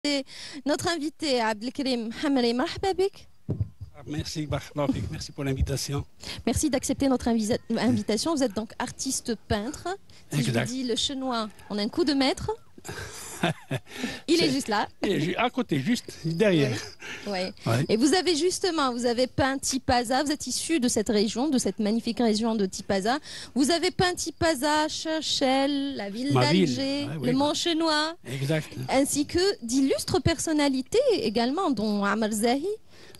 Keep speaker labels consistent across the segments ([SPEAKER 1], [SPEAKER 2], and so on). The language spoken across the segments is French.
[SPEAKER 1] C'est notre invité Abdelkrim Hamri. Marhaba bik.
[SPEAKER 2] Merci, merci pour l'invitation.
[SPEAKER 1] Merci d'accepter notre invitation. Vous êtes donc artiste peintre. Si
[SPEAKER 2] Exact.
[SPEAKER 1] je vous dis le chenois en un coup de maître, il est juste là.
[SPEAKER 2] À côté, juste derrière.
[SPEAKER 1] Oui.
[SPEAKER 2] Ouais.
[SPEAKER 1] Et vous avez peint Tipaza. Vous êtes issu de cette région, de cette magnifique région de Tipaza. Vous avez peint Tipaza, Cherchel, la ville d'Alger, le Mont Chenois.
[SPEAKER 2] Exact.
[SPEAKER 1] Ainsi que d'illustres personnalités également, dont Amr Zahi.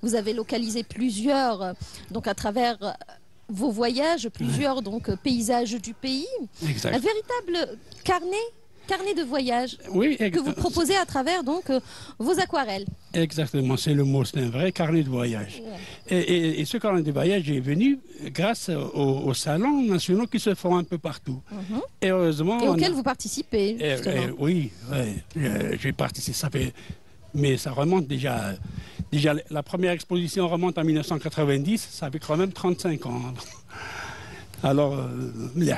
[SPEAKER 1] Vous avez localisé plusieurs, donc à travers vos voyages, plusieurs donc paysages du pays.
[SPEAKER 2] Exact.
[SPEAKER 1] Un véritable carnet de voyage que vous proposez à travers donc vos aquarelles.
[SPEAKER 2] Exactement, c'est le mot, c'est un vrai carnet de voyage. Ouais. Et ce carnet de voyage est venu grâce aux salons nationaux qui se font un peu partout. Et heureusement...
[SPEAKER 1] Et auxquels vous participez,
[SPEAKER 2] oui, j'ai participé, mais ça remonte déjà... Déjà, la première exposition remonte en 1990, ça fait quand même 35 ans. Alors,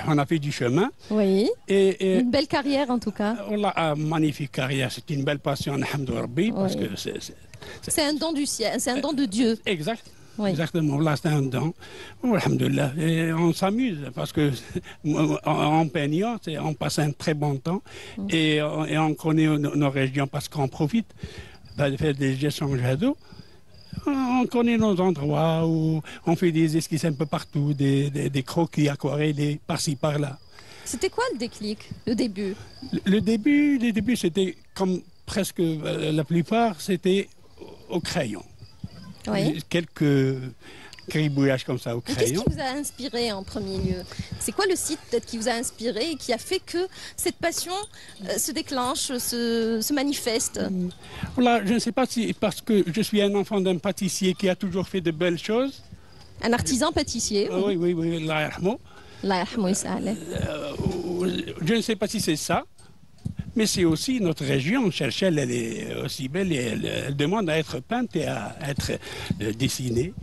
[SPEAKER 2] on a fait du chemin.
[SPEAKER 1] Oui, une belle carrière en tout cas.
[SPEAKER 2] Une magnifique carrière, c'est une belle passion, alhamdoulilah, parce que
[SPEAKER 1] c'est un don du ciel, c'est un don de Dieu.
[SPEAKER 2] Exact.
[SPEAKER 1] Oui.
[SPEAKER 2] Exactement, là c'est un don. Alhamdoulilah. Et on s'amuse parce que en peignant, on passe un très bon temps et on connaît nos régions parce qu'on profite de faire des échanges d'eau. On connaît nos endroits où on fait des esquisses un peu partout, des croquis aquarellés par-ci par-là.
[SPEAKER 1] C'était quoi le déclic, le début?
[SPEAKER 2] Le début, c'était comme presque la plupart, c'était au crayon.
[SPEAKER 1] Oui.
[SPEAKER 2] Quelques gribouillages comme ça au crayon.
[SPEAKER 1] Qu'est-ce qui vous a inspiré en premier lieu? C'est quoi le site peut-être qui vous a inspiré et qui a fait que cette passion se déclenche, se manifeste?
[SPEAKER 2] Voilà, je ne sais pas si parce que je suis un enfant d'un pâtissier qui a toujours fait de belles choses.
[SPEAKER 1] Un artisan pâtissier?
[SPEAKER 2] Oui, Allah yarhamou.
[SPEAKER 1] Allah yarhamou yis'aleh.
[SPEAKER 2] Je ne sais pas si c'est ça, mais c'est aussi notre région, Cherchel, elle est aussi belle et elle demande à être peinte et à être dessinée.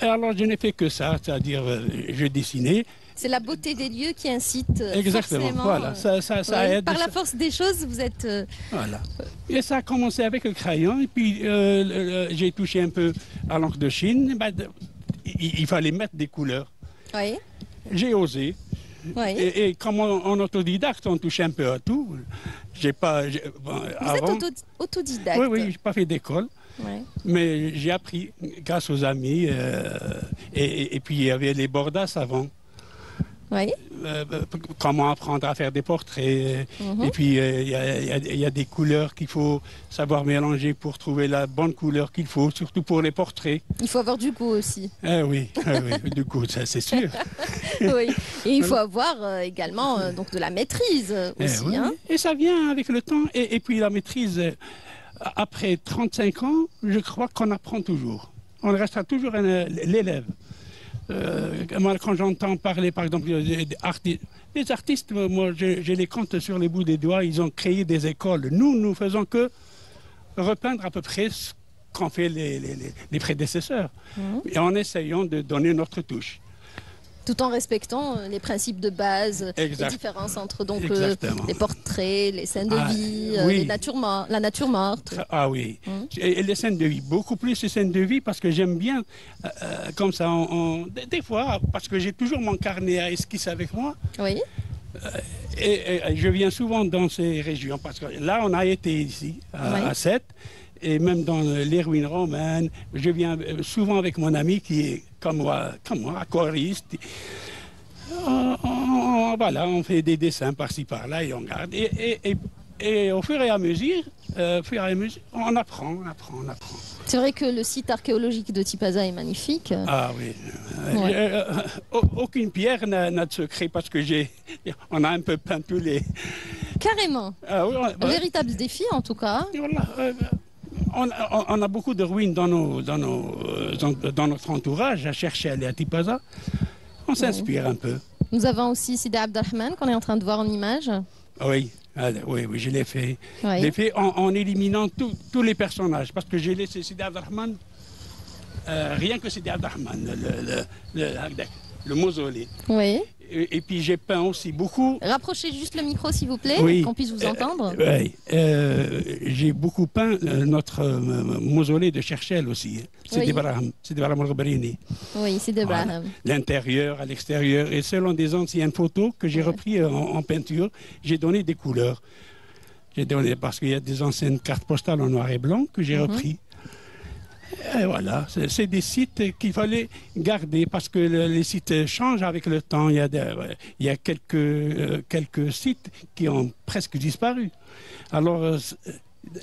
[SPEAKER 2] Alors je n'ai fait que ça, c'est-à-dire je dessinais.
[SPEAKER 1] C'est la beauté des lieux qui incite
[SPEAKER 2] exactement,
[SPEAKER 1] forcément.
[SPEAKER 2] Voilà, ça aide.
[SPEAKER 1] Par la force des choses, vous êtes...
[SPEAKER 2] Voilà. Et ça a commencé avec le crayon, et puis j'ai touché un peu à l'encre de Chine. Il fallait mettre des couleurs.
[SPEAKER 1] Oui.
[SPEAKER 2] J'ai osé.
[SPEAKER 1] Oui.
[SPEAKER 2] Et comme en autodidacte, on touche un peu à tout. J'ai pas.
[SPEAKER 1] Vous êtes autodidacte?
[SPEAKER 2] Oui, j'ai pas fait d'école.
[SPEAKER 1] Ouais.
[SPEAKER 2] Mais j'ai appris grâce aux amis. Et puis il y avait les bordas avant.
[SPEAKER 1] Oui.
[SPEAKER 2] Comment apprendre à faire des portraits. Et puis il y a des couleurs qu'il faut savoir mélanger pour trouver la bonne couleur qu'il faut, surtout pour les portraits.
[SPEAKER 1] Il faut avoir du goût aussi.
[SPEAKER 2] Oui, du goût, ça c'est sûr.
[SPEAKER 1] Oui. Et il faut avoir également donc de la maîtrise aussi.
[SPEAKER 2] Oui. Et ça vient avec le temps. Et puis la maîtrise, après 35 ans, je crois qu'on apprend toujours. On restera toujours l'élève. Moi, quand j'entends parler, par exemple, des artistes, moi, je les compte sur les bouts des doigts, ils ont créé des écoles. Nous faisons que repeindre à peu près ce qu'ont fait les prédécesseurs. Et en essayant de donner notre touche.
[SPEAKER 1] Tout en respectant les principes de base, les différences entre donc, les portraits, les scènes de vie, la nature morte.
[SPEAKER 2] Ah oui, et les scènes de vie, beaucoup plus les scènes de vie parce que j'aime bien, comme ça, des fois, parce que j'ai toujours mon carnet à esquisse avec moi.
[SPEAKER 1] Oui.
[SPEAKER 2] Et je viens souvent dans ces régions parce que là, on a été ici, à Sète. Et même dans les ruines romaines, je viens souvent avec mon ami qui est comme moi, aquariste. Voilà, on fait des dessins par-ci par-là et on garde. Et au fur et à mesure, on apprend.
[SPEAKER 1] C'est vrai que le site archéologique de Tipaza est magnifique.
[SPEAKER 2] Ah oui. Aucune pierre n'a de secret parce que on a un peu peint tous les...
[SPEAKER 1] Carrément. Un véritable défi en tout cas.
[SPEAKER 2] Voilà. On a beaucoup de ruines dans notre entourage, à Cherchel et à Tipaza. On s'inspire un peu.
[SPEAKER 1] Nous avons aussi Sidi Abdelrahman qu'on est en train de voir en image.
[SPEAKER 2] Oui, je l'ai fait. Je l'ai fait en éliminant tous les personnages. Parce que j'ai laissé Sidi Abdelrahman, rien que Sidi Abdelrahman, le mausolée.
[SPEAKER 1] Oui.
[SPEAKER 2] Et puis j'ai peint aussi beaucoup.
[SPEAKER 1] Rapprochez juste le micro, s'il vous plaît,
[SPEAKER 2] Oui.
[SPEAKER 1] qu'on puisse vous entendre.
[SPEAKER 2] Oui. J'ai beaucoup peint notre mausolée de Cherchel aussi. C'est
[SPEAKER 1] Oui.
[SPEAKER 2] d'Ibrahim. C'est d'Ibrahim al-Ghabrini.
[SPEAKER 1] Oui, c'est d'Ibrahim.
[SPEAKER 2] L'intérieur, à l'extérieur. Et selon des anciennes photos que j'ai repris en peinture, j'ai donné des couleurs. J'ai donné, parce qu'il y a des anciennes cartes postales en noir et blanc que j'ai repris. Et voilà, c'est des sites qu'il fallait garder parce que les sites changent avec le temps. Il y a quelques sites qui ont presque disparu. Alors,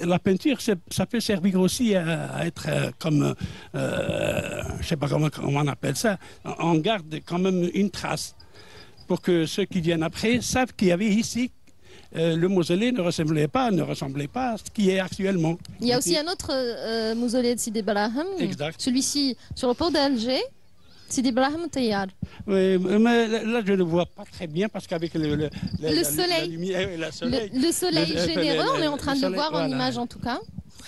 [SPEAKER 2] la peinture, ça peut servir aussi à être comme, je ne sais pas comment on appelle ça, on garde quand même une trace pour que ceux qui viennent après savent qu'il y avait ici. Le mausolée ne ressemblait pas à ce qui est actuellement.
[SPEAKER 1] Il y a aussi un autre mausolée de Sidi Ibrahim.
[SPEAKER 2] Exact.
[SPEAKER 1] Celui-ci, sur le port d'Alger, Sidi Ibrahim Tayyar.
[SPEAKER 2] Oui, mais là, je ne le vois pas très bien parce qu'avec le
[SPEAKER 1] soleil.
[SPEAKER 2] La lumière,
[SPEAKER 1] Le soleil généreux, on est en train de le voir en image en tout cas.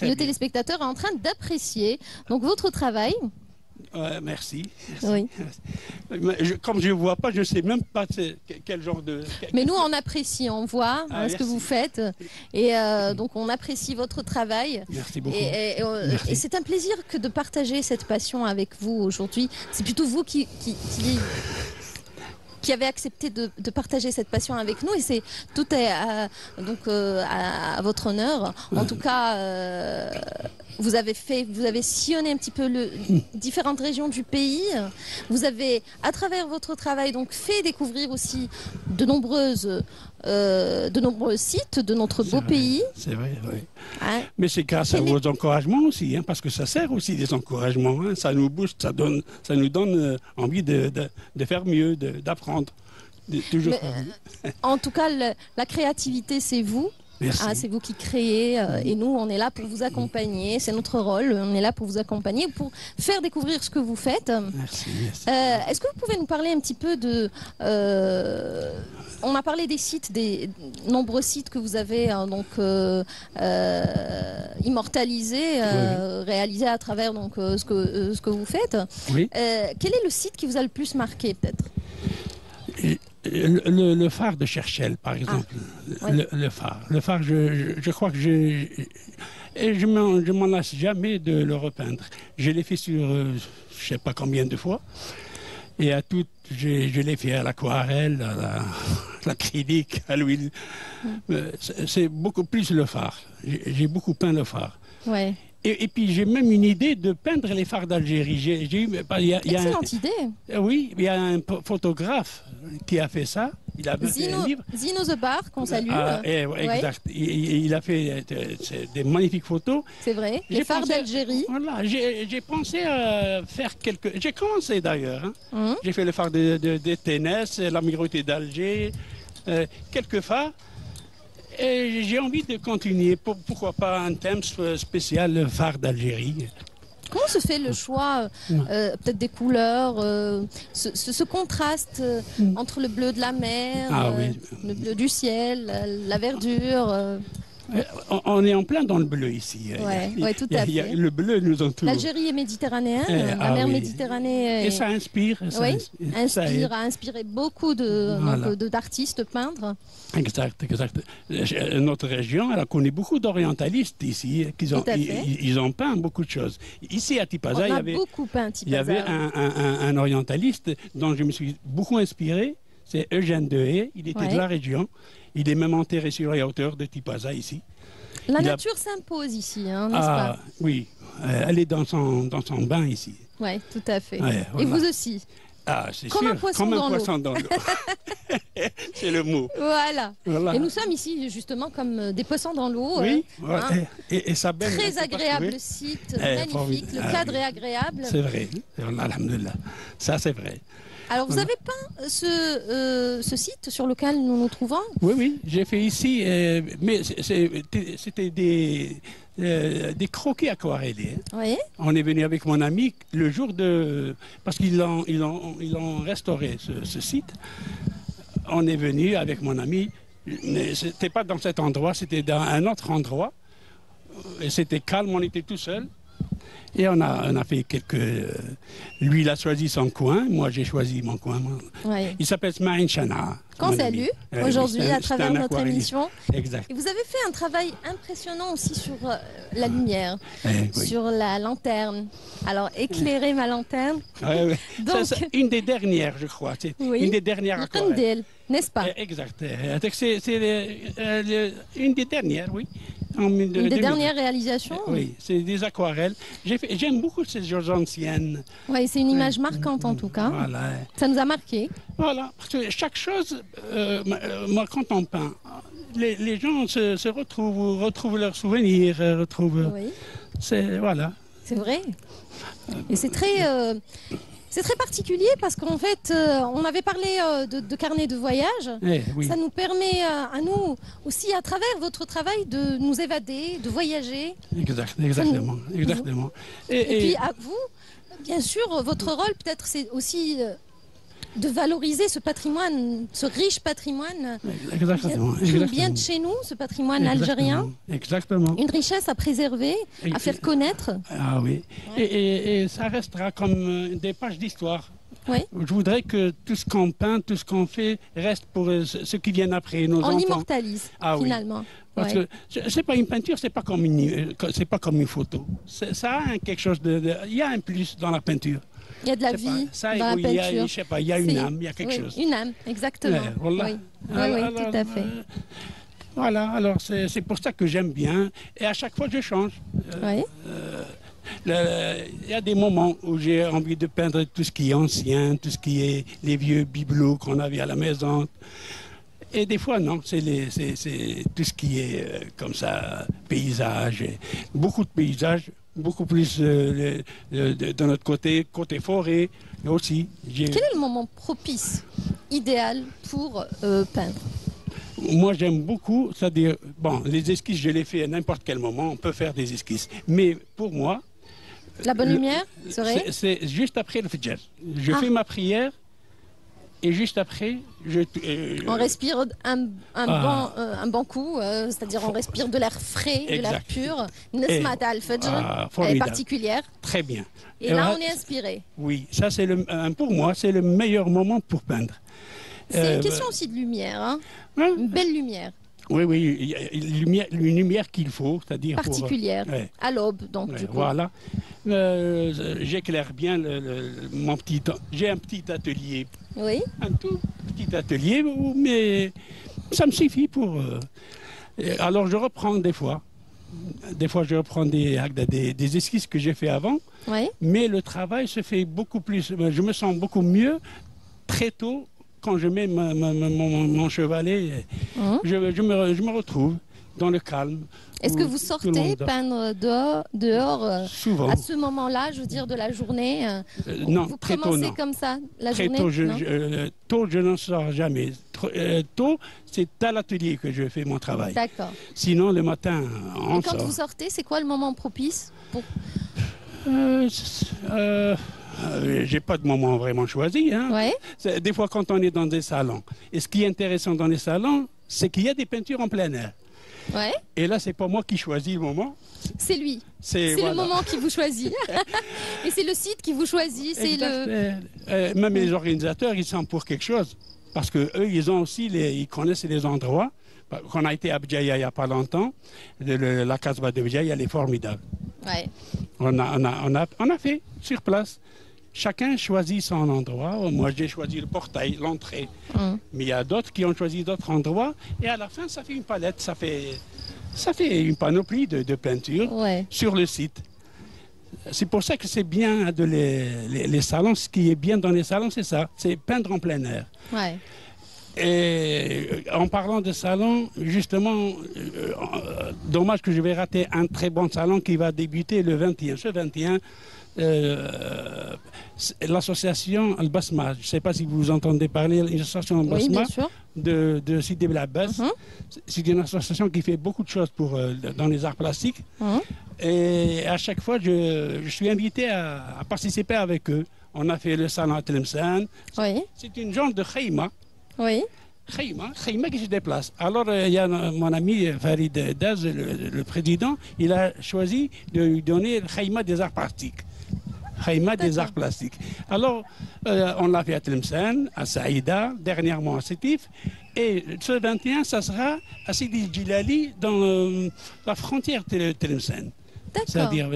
[SPEAKER 1] Le téléspectateur est en train d'apprécier donc votre travail.
[SPEAKER 2] Merci.
[SPEAKER 1] Oui.
[SPEAKER 2] Comme je ne vois pas, je ne sais même pas quel genre de...
[SPEAKER 1] Mais nous, on apprécie, on voit ce que vous faites. Et donc, on apprécie votre travail.
[SPEAKER 2] Merci beaucoup.
[SPEAKER 1] Et c'est un plaisir que de partager cette passion avec vous aujourd'hui. C'est plutôt vous qui avez accepté de partager cette passion avec nous. Et c'est tout est à votre honneur. En tout cas... Vous avez sillonné un petit peu différentes régions du pays. Vous avez, à travers votre travail, donc fait découvrir aussi de nombreux sites de notre beau pays.
[SPEAKER 2] C'est vrai, oui.
[SPEAKER 1] Hein?
[SPEAKER 2] Mais c'est grâce à vos encouragements aussi, hein, parce que ça sert aussi des encouragements. Hein. Ça nous booste, ça nous donne envie de faire mieux, d'apprendre. Toujours.
[SPEAKER 1] En tout cas, la créativité, c'est vous. C'est vous qui créez et nous on est là pour vous accompagner, c'est notre rôle, on est là pour vous accompagner, pour faire découvrir ce que vous faites.
[SPEAKER 2] Merci.
[SPEAKER 1] Est-ce que vous pouvez nous parler un petit peu de... on a parlé des sites, des nombreux sites que vous avez immortalisés, réalisés à travers donc, ce que vous faites.
[SPEAKER 2] Oui.
[SPEAKER 1] Quel est le site qui vous a le plus marqué peut-être ?
[SPEAKER 2] Le phare de Cherchel, par exemple. Le phare. Le phare, je crois que je m'en lasse jamais de le repeindre. Je l'ai fait sur, je ne sais pas combien de fois. Et à toutes, je l'ai fait à l'aquarelle, à l'acrylique, à l'huile. C'est beaucoup plus le phare. J'ai beaucoup peint le phare.
[SPEAKER 1] Ouais.
[SPEAKER 2] Et puis j'ai même une idée de peindre les phares d'Algérie.
[SPEAKER 1] Excellente idée.
[SPEAKER 2] Oui, il y a un photographe qui a fait ça. Il a
[SPEAKER 1] Zino The Bar, qu'on salue.
[SPEAKER 2] Exact. Il a fait des magnifiques photos.
[SPEAKER 1] C'est vrai. Les phares d'Algérie.
[SPEAKER 2] Voilà. J'ai pensé à faire quelques. J'ai commencé d'ailleurs. Hein. J'ai fait le phare de Ténès, l'amirauté d'Alger, quelques phares. Et j'ai envie de continuer. Pourquoi pas un thème spécial, le phare d'Algérie.
[SPEAKER 1] Comment se fait le choix peut-être des couleurs, ce contraste entre le bleu de la mer, le bleu du ciel, la verdure
[SPEAKER 2] On est en plein dans le bleu ici.
[SPEAKER 1] Oui, tout à fait.
[SPEAKER 2] Le bleu nous entoure.
[SPEAKER 1] L'Algérie est méditerranéenne, la mer Méditerranée.
[SPEAKER 2] Et ça inspire.
[SPEAKER 1] A inspiré beaucoup d'artistes peintres.
[SPEAKER 2] Exact. Notre région, elle a connu beaucoup d'orientalistes ici. Ils ont peint beaucoup de choses. Ici à Tipaza, il y avait un orientaliste dont je me suis beaucoup inspiré. C'est Eugène Dehé. Il était de la région. Il est même enterré sur les hauteurs de Tipaza ici.
[SPEAKER 1] La nature s'impose ici, hein, n'est-ce pas?
[SPEAKER 2] Oui, elle est dans son bain ici.
[SPEAKER 1] Oui, tout à fait.
[SPEAKER 2] Ouais, voilà.
[SPEAKER 1] Et vous aussi.
[SPEAKER 2] C'est
[SPEAKER 1] comme
[SPEAKER 2] sûr,
[SPEAKER 1] un poisson dans l'eau.
[SPEAKER 2] C'est le mot.
[SPEAKER 1] Voilà. Et nous sommes ici justement comme des poissons dans l'eau.
[SPEAKER 2] Oui, et ça baigne.
[SPEAKER 1] Très agréable site, magnifique, le cadre est agréable.
[SPEAKER 2] C'est vrai, alhamdoulilah. Ça c'est vrai.
[SPEAKER 1] Alors vous avez peint ce site sur lequel nous nous trouvons?
[SPEAKER 2] Oui, j'ai fait ici, mais c'était des croquis aquarellés.
[SPEAKER 1] Oui.
[SPEAKER 2] On est venu avec mon ami le jour de... Parce qu'ils ont restauré ce site. On est venu avec mon ami, mais ce n'était pas dans cet endroit, c'était dans un autre endroit. Et c'était calme, on était tout seul. Et on a fait quelques... lui, il a choisi son coin. Moi, j'ai choisi mon coin.
[SPEAKER 1] Ouais.
[SPEAKER 2] Il s'appelle Smaïn Chana.
[SPEAKER 1] Qu'on salue aujourd'hui à travers notre émission.
[SPEAKER 2] Exact.
[SPEAKER 1] Et vous avez fait un travail impressionnant aussi sur la lumière,
[SPEAKER 2] Oui.
[SPEAKER 1] sur la lanterne. Alors, éclairer ma lanterne.
[SPEAKER 2] Ouais.
[SPEAKER 1] Donc,
[SPEAKER 2] c'est une des dernières, je crois. C'est
[SPEAKER 1] oui,
[SPEAKER 2] une des dernières aquarelles.
[SPEAKER 1] N'est-ce pas?
[SPEAKER 2] Exact. C'est une des dernières, oui.
[SPEAKER 1] Une des dernières réalisations.
[SPEAKER 2] Oui, c'est des aquarelles. J'aime beaucoup ces choses anciennes.
[SPEAKER 1] Oui, c'est une image marquante en tout cas.
[SPEAKER 2] Voilà.
[SPEAKER 1] Ça nous a marqué.
[SPEAKER 2] Voilà, parce que chaque chose, moi quand on peint, les gens se retrouvent leurs souvenirs,
[SPEAKER 1] Oui.
[SPEAKER 2] Voilà.
[SPEAKER 1] C'est vrai. Et c'est très particulier parce qu'en fait, on avait parlé de carnet de voyage.
[SPEAKER 2] Oui.
[SPEAKER 1] Ça nous permet à nous aussi, à travers votre travail, de nous évader, de voyager.
[SPEAKER 2] Exactement.
[SPEAKER 1] Et puis à vous, bien sûr, votre rôle peut-être c'est aussi de valoriser ce patrimoine, ce riche patrimoine qui vient de chez nous, ce patrimoine algérien.
[SPEAKER 2] Exactement.
[SPEAKER 1] Une richesse à préserver, à faire connaître.
[SPEAKER 2] Ah oui. Ouais. Et ça restera comme des pages d'histoire.
[SPEAKER 1] Oui.
[SPEAKER 2] Je voudrais que tout ce qu'on peint, tout ce qu'on fait, reste pour ceux qui viennent après, nos enfants.
[SPEAKER 1] On l'immortalise, finalement.
[SPEAKER 2] Oui. Parce que c'est pas une peinture, c'est pas comme une photo. Ça a quelque chose il y a un plus dans la peinture.
[SPEAKER 1] Il y a de la vie dans la peinture.
[SPEAKER 2] Il y a une âme, il y a quelque chose.
[SPEAKER 1] Une âme, exactement.
[SPEAKER 2] Voilà.
[SPEAKER 1] Oui, tout à fait.
[SPEAKER 2] Voilà, alors c'est pour ça que j'aime bien. Et à chaque fois, je change. Il y a des moments où j'ai envie de peindre tout ce qui est ancien, tout ce qui est les vieux bibelots qu'on avait à la maison. Et des fois, non, c'est tout ce qui est comme ça, paysage, beaucoup de paysages. Beaucoup plus de notre côté forêt aussi.
[SPEAKER 1] Quel est le moment propice, idéal pour peindre?
[SPEAKER 2] Moi, j'aime beaucoup, c'est-à-dire, bon, les esquisses, je les fais à n'importe quel moment, on peut faire des esquisses. Mais pour moi...
[SPEAKER 1] La bonne lumière serait?
[SPEAKER 2] C'est juste après le fajr. Je fais ma prière. Et juste après,
[SPEAKER 1] on respire un bon coup, c'est-à-dire on respire de l'air frais, de l'air pur. Nesmat al-Fajr, elle est particulière.
[SPEAKER 2] Très bien.
[SPEAKER 1] Et là, on est inspiré.
[SPEAKER 2] Oui, ça c'est pour moi, c'est le meilleur moment pour peindre.
[SPEAKER 1] C'est une question aussi de lumière, hein. Une belle lumière.
[SPEAKER 2] Oui, il y a une lumière qu'il faut, c'est-à-dire
[SPEAKER 1] particulière, à l'aube, donc du coup.
[SPEAKER 2] Voilà. J'éclaire bien mon petit... J'ai un petit atelier.
[SPEAKER 1] Oui.
[SPEAKER 2] Un tout petit atelier, mais ça me suffit pour... alors je reprends des fois. Des fois, je reprends des esquisses que j'ai fait avant.
[SPEAKER 1] Oui.
[SPEAKER 2] Mais le travail se fait beaucoup plus... Je me sens beaucoup mieux très tôt. Quand je mets mon chevalet, je me retrouve dans le calme.
[SPEAKER 1] Est-ce que vous sortez peindre dehors
[SPEAKER 2] souvent.
[SPEAKER 1] À ce moment-là, je veux dire, de la journée
[SPEAKER 2] non,
[SPEAKER 1] vous
[SPEAKER 2] très
[SPEAKER 1] commencez
[SPEAKER 2] tôt, non.
[SPEAKER 1] comme ça, la
[SPEAKER 2] très
[SPEAKER 1] journée
[SPEAKER 2] tôt, je n'en sors jamais. Tôt, c'est à l'atelier que je fais mon travail.
[SPEAKER 1] D'accord.
[SPEAKER 2] Sinon, le matin, on sort.
[SPEAKER 1] Et quand vous sortez, c'est quoi le moment propice pour...
[SPEAKER 2] j'ai pas de moment vraiment choisi. Hein.
[SPEAKER 1] Ouais.
[SPEAKER 2] Des fois, quand on est dans des salons, et ce qui est intéressant dans les salons, c'est qu'il y a des peintures en plein air.
[SPEAKER 1] Ouais.
[SPEAKER 2] Et là, c'est pas moi qui choisis le moment.
[SPEAKER 1] C'est lui. C'est
[SPEAKER 2] voilà.
[SPEAKER 1] le moment qui vous choisit. Et c'est le site qui vous choisit.
[SPEAKER 2] Même les organisateurs, ils sont pour quelque chose. Parce qu'eux, ils connaissent les endroits. On a été à Bdjaïa il n'y a pas longtemps. La Casbah de Bdjaïa, elle est formidable.
[SPEAKER 1] Ouais.
[SPEAKER 2] On a fait sur place. Chacun choisit son endroit. Moi, j'ai choisi le portail, l'entrée. Mais il y a d'autres qui ont choisi d'autres endroits. Et à la fin, ça fait une palette. Ça fait une panoplie de peinture sur le site. C'est pour ça que c'est bien les salons. Ce qui est bien dans les salons, c'est ça. C'est peindre en plein air.
[SPEAKER 1] Ouais.
[SPEAKER 2] Et en parlant de salon, justement, dommage que je vais rater un très bon salon qui va débuter le 21. Ce 21, l'association Al-Basma, je ne sais pas si vous entendez parler, l'association Al-Basma de Sidi Bel Abbas. C'est une association qui fait beaucoup de choses dans les arts plastiques. Et à chaque fois, je suis invité à participer avec eux. On a fait le salon à Tlemcen.
[SPEAKER 1] Oui.
[SPEAKER 2] C'est une genre de khayma.
[SPEAKER 1] Oui.
[SPEAKER 2] Khaïma qui se déplace. Alors, il y a mon ami Farid Daz, le président, il a choisi de lui donner le Khaïma des arts plastiques. Khaïma des arts plastiques. Alors, on l'a fait à Tlemcen, à Saïda, dernièrement à Sétif. Et ce 21, ça sera à Sidi Djilali, dans la frontière de Tlemcen.
[SPEAKER 1] D'accord.
[SPEAKER 2] C'est-à-dire,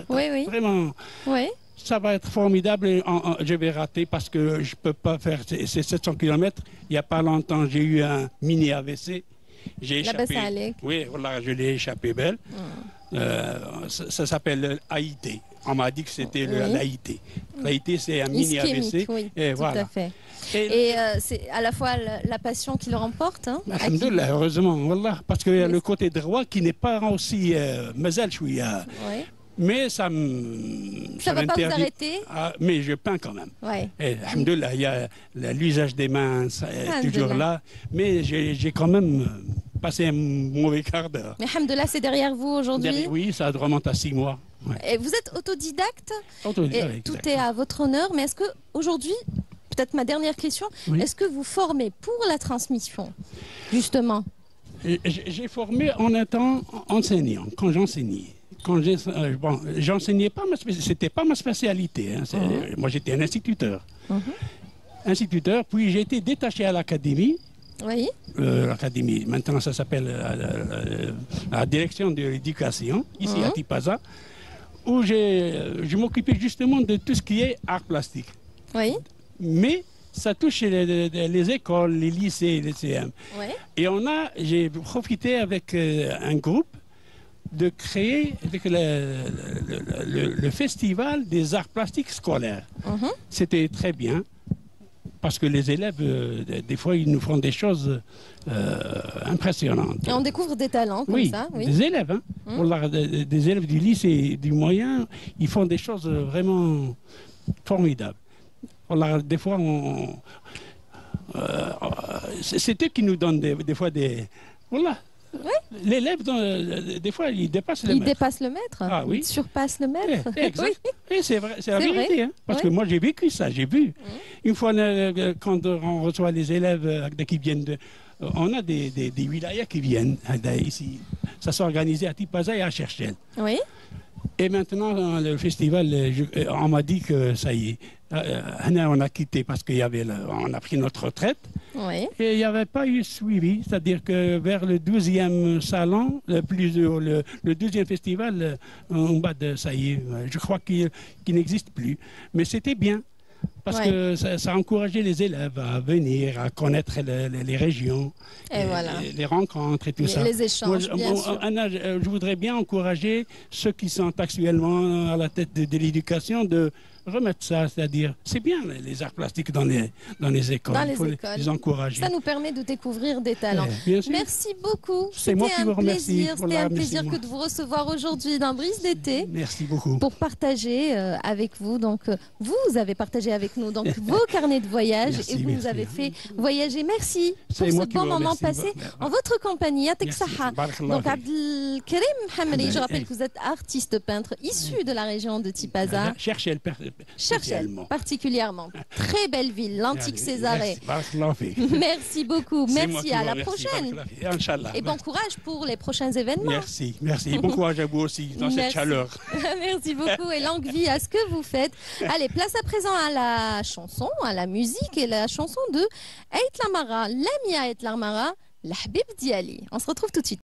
[SPEAKER 1] Oui.
[SPEAKER 2] vraiment,
[SPEAKER 1] Oui.
[SPEAKER 2] ça va être formidable. Et je vais rater parce que je ne peux pas faire ces 700 km. Il n'y a pas longtemps, j'ai eu un mini AVC. J'ai échappé. Oui, voilà, je l'ai échappé belle. Ça s'appelle AIT. On m'a dit que c'était l'AIT. L'AIT, c'est un mini AVC.
[SPEAKER 1] Oui,
[SPEAKER 2] et
[SPEAKER 1] tout
[SPEAKER 2] voilà.
[SPEAKER 1] à fait. Et c'est à la fois la passion qui le remporte. Hein,
[SPEAKER 2] Alhamdoulilah, heureusement, voilà, parce qu'il y a le côté droit qui n'est pas aussi mazal chouïa. Mais ça ne
[SPEAKER 1] va pas vous arrêter.
[SPEAKER 2] Mais je peins quand même.
[SPEAKER 1] Ouais.
[SPEAKER 2] Et alhamdoulilah, il y a l'usage des mains, ça est toujours là. Mais j'ai quand même passé un mauvais quart d'heure.
[SPEAKER 1] Mais alhamdoulilah, c'est derrière vous aujourd'hui?
[SPEAKER 2] Oui, ça remonte à 6 mois. Ouais.
[SPEAKER 1] Et vous êtes autodidacte?
[SPEAKER 2] Autodidacte.
[SPEAKER 1] Tout est à votre honneur. Mais est-ce qu'aujourd'hui, peut-être ma dernière question, est-ce que vous formez pour la transmission, justement?
[SPEAKER 2] J'ai formé en étant enseignant, quand j'enseignais. J'enseignais pas, c'était pas ma spécialité. Hein. Moi, j'étais un instituteur. Instituteur, puis j'ai été détaché à l'académie.
[SPEAKER 1] Oui.
[SPEAKER 2] L'académie, maintenant ça s'appelle la direction de l'éducation, ici à Tipaza, où je m'occupais justement de tout ce qui est art plastique.
[SPEAKER 1] Oui.
[SPEAKER 2] Mais ça touche les écoles, les lycées, les CM.
[SPEAKER 1] Oui.
[SPEAKER 2] Et j'ai profité avec un groupe de créer le festival des arts plastiques scolaires. C'était très bien, parce que les élèves, des fois, ils nous font des choses impressionnantes. Et
[SPEAKER 1] on découvre des talents comme ça. Oui,
[SPEAKER 2] des élèves. Hein. Des élèves du lycée et du moyen, ils font des choses vraiment formidables. Des fois, c'est eux qui nous donnent des fois des... Voilà. Oui. L'élève, des fois, il dépasse le maître.
[SPEAKER 1] Il dépasse le maître.
[SPEAKER 2] Ah, oui.
[SPEAKER 1] Il surpasse le maître.
[SPEAKER 2] Exact. Oui, c'est vrai, c'est la vérité. Hein, parce que moi, j'ai vécu ça, j'ai vu. Une fois, quand on reçoit les élèves qui viennent on a des wilayas qui viennent ici. Ça s'est organisé à Tipaza et à Cherchel.
[SPEAKER 1] Oui.
[SPEAKER 2] Et maintenant, le festival, on m'a dit que ça y est. On a quitté parce qu'on a pris notre retraite.
[SPEAKER 1] Oui.
[SPEAKER 2] Et il n'y avait pas eu suivi. C'est-à-dire que vers le 12e salon, le 12e festival, en bas de ça y est, je crois qu'il n'existe plus. Mais c'était bien. Parce que ça a encouragé les élèves à venir, à connaître les régions, les rencontres et tout ça.
[SPEAKER 1] Les échanges, bien sûr.
[SPEAKER 2] Anna, je voudrais bien encourager ceux qui sont actuellement à la tête de l'éducation de remettre ça, c'est-à-dire, c'est bien les arts plastiques dans les écoles.
[SPEAKER 1] Dans les
[SPEAKER 2] Il faut
[SPEAKER 1] écoles.
[SPEAKER 2] les encourager.
[SPEAKER 1] Ça nous permet de découvrir des talents.
[SPEAKER 2] Bien sûr.
[SPEAKER 1] Merci beaucoup.
[SPEAKER 2] C'est moi qui vous remercie.
[SPEAKER 1] C'était un plaisir que de vous recevoir aujourd'hui dans Brise d'été.
[SPEAKER 2] Merci beaucoup.
[SPEAKER 1] Pour partager avec vous. Donc, vous avez partagé avec nous donc, vos carnets de voyage et vous nous avez fait voyager. Merci pour ce bon moment passé en votre compagnie. Yatek Saha. Donc, Abdelkarim Hamri, je rappelle que vous êtes artiste peintre issu de la région de Tipaza.
[SPEAKER 2] Cherchel
[SPEAKER 1] particulièrement. Très belle ville, l'antique Césarée. Merci beaucoup. Merci, à la prochaine. Et bon courage pour les prochains événements.
[SPEAKER 2] Merci. Bon courage à vous aussi dans cette chaleur.
[SPEAKER 1] Merci beaucoup et longue vie à ce que vous faites. Allez, place à présent à la chanson, à la musique et la chanson de Ait Lamara, Lamia Ait Lamara, L'Habib Diali. On se retrouve tout de suite.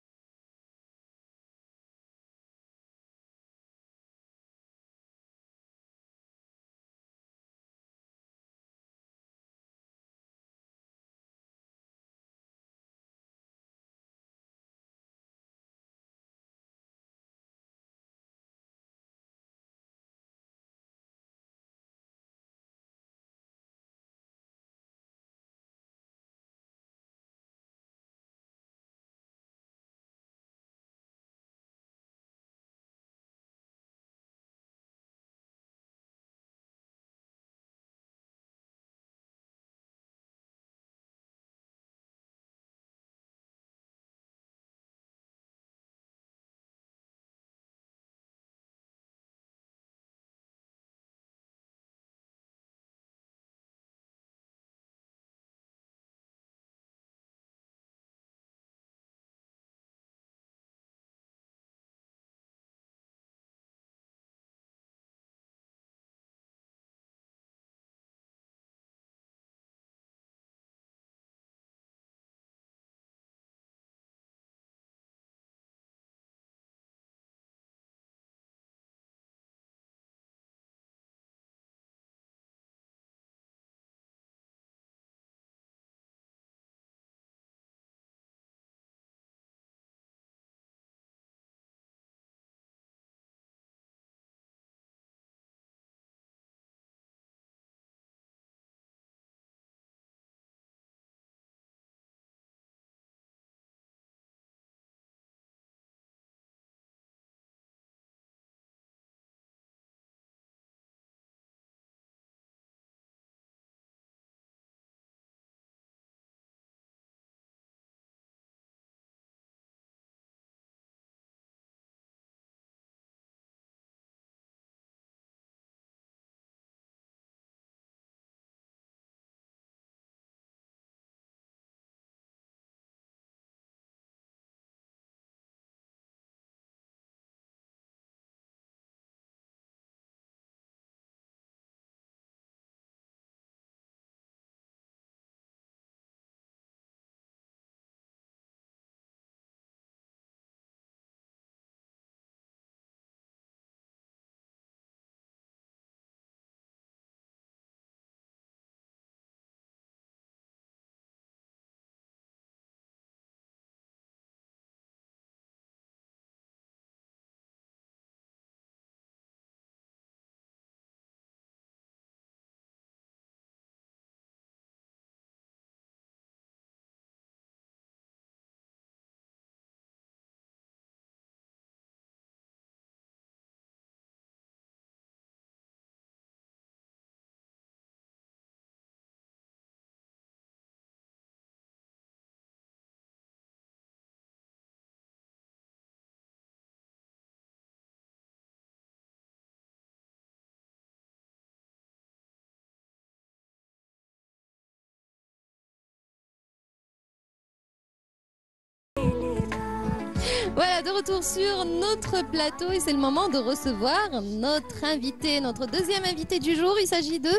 [SPEAKER 1] Voilà, de retour sur notre plateau et c'est le moment de recevoir notre invité, notre deuxième invité du jour. Il s'agit de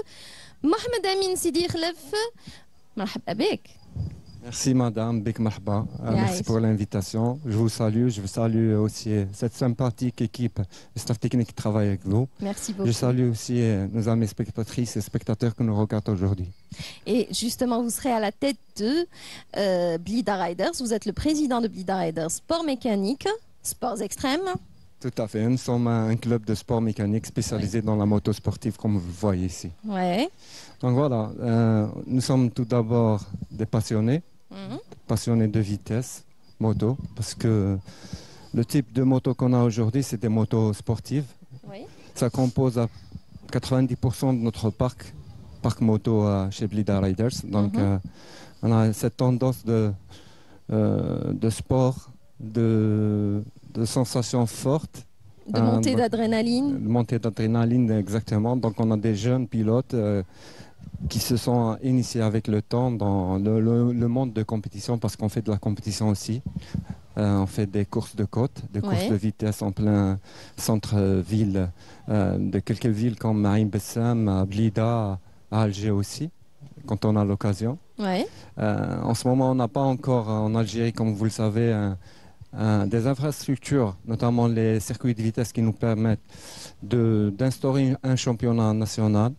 [SPEAKER 1] Mohamed Amin Sidi Khlef. Marhaba bek.
[SPEAKER 3] Merci madame, Bek Marhaba. Merci pour l'invitation. Je vous salue aussi cette sympathique équipe, le staff technique qui travaille avec vous.
[SPEAKER 1] Merci beaucoup.
[SPEAKER 3] Je salue aussi nos amis spectatrices et spectateurs que nous regardent aujourd'hui.
[SPEAKER 1] Et justement, vous serez à la tête de Blida Riders. Vous êtes le président de Blida Riders Sport Mécanique, Sports Extrêmes.
[SPEAKER 3] Tout à fait. Nous sommes un club de sport mécanique spécialisé dans la moto sportive, comme vous le voyez ici.
[SPEAKER 1] Ouais.
[SPEAKER 3] Donc voilà, nous sommes tout d'abord des passionnés. Passionnés de vitesse moto, parce que le type de moto qu'on a aujourd'hui, c'est des motos sportives.
[SPEAKER 1] Oui.
[SPEAKER 3] Ça compose à 90% de notre parc moto chez Blida Riders. Donc on a cette tendance de sport, de sensations fortes.
[SPEAKER 1] De montée d'adrénaline.
[SPEAKER 3] De montée d'adrénaline, exactement. Donc on a des jeunes pilotes qui se sont initiés avec le temps dans le monde de compétition, parce qu'on fait de la compétition aussi. On fait des courses de côte, des courses de vitesse en plein centre-ville, de quelques villes comme Aïn Bessam, Blida, à Alger aussi, quand on a l'occasion.
[SPEAKER 1] Ouais.
[SPEAKER 3] En ce moment, on n'a pas encore en Algérie, comme vous le savez, des infrastructures, notamment les circuits de vitesse qui nous permettent d'instaurer un championnat national.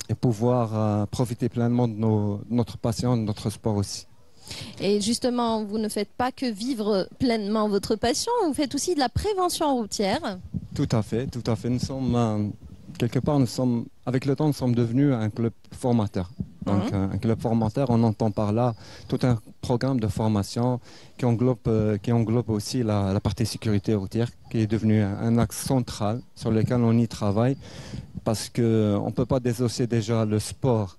[SPEAKER 3] Et pouvoir profiter pleinement de notre passion, de notre sport aussi.
[SPEAKER 1] Et justement, vous ne faites pas que vivre pleinement votre passion, vous faites aussi de la prévention routière.
[SPEAKER 3] Tout à fait, tout à fait. Nous sommes, quelque part, avec le temps, nous sommes devenus un club formateur. Donc, un club formateur, on entend par là tout un programme de formation qui englobe aussi la partie sécurité routière, qui est devenu un axe central sur lequel on y travaille. Parce qu'on ne peut pas dissocier déjà le sport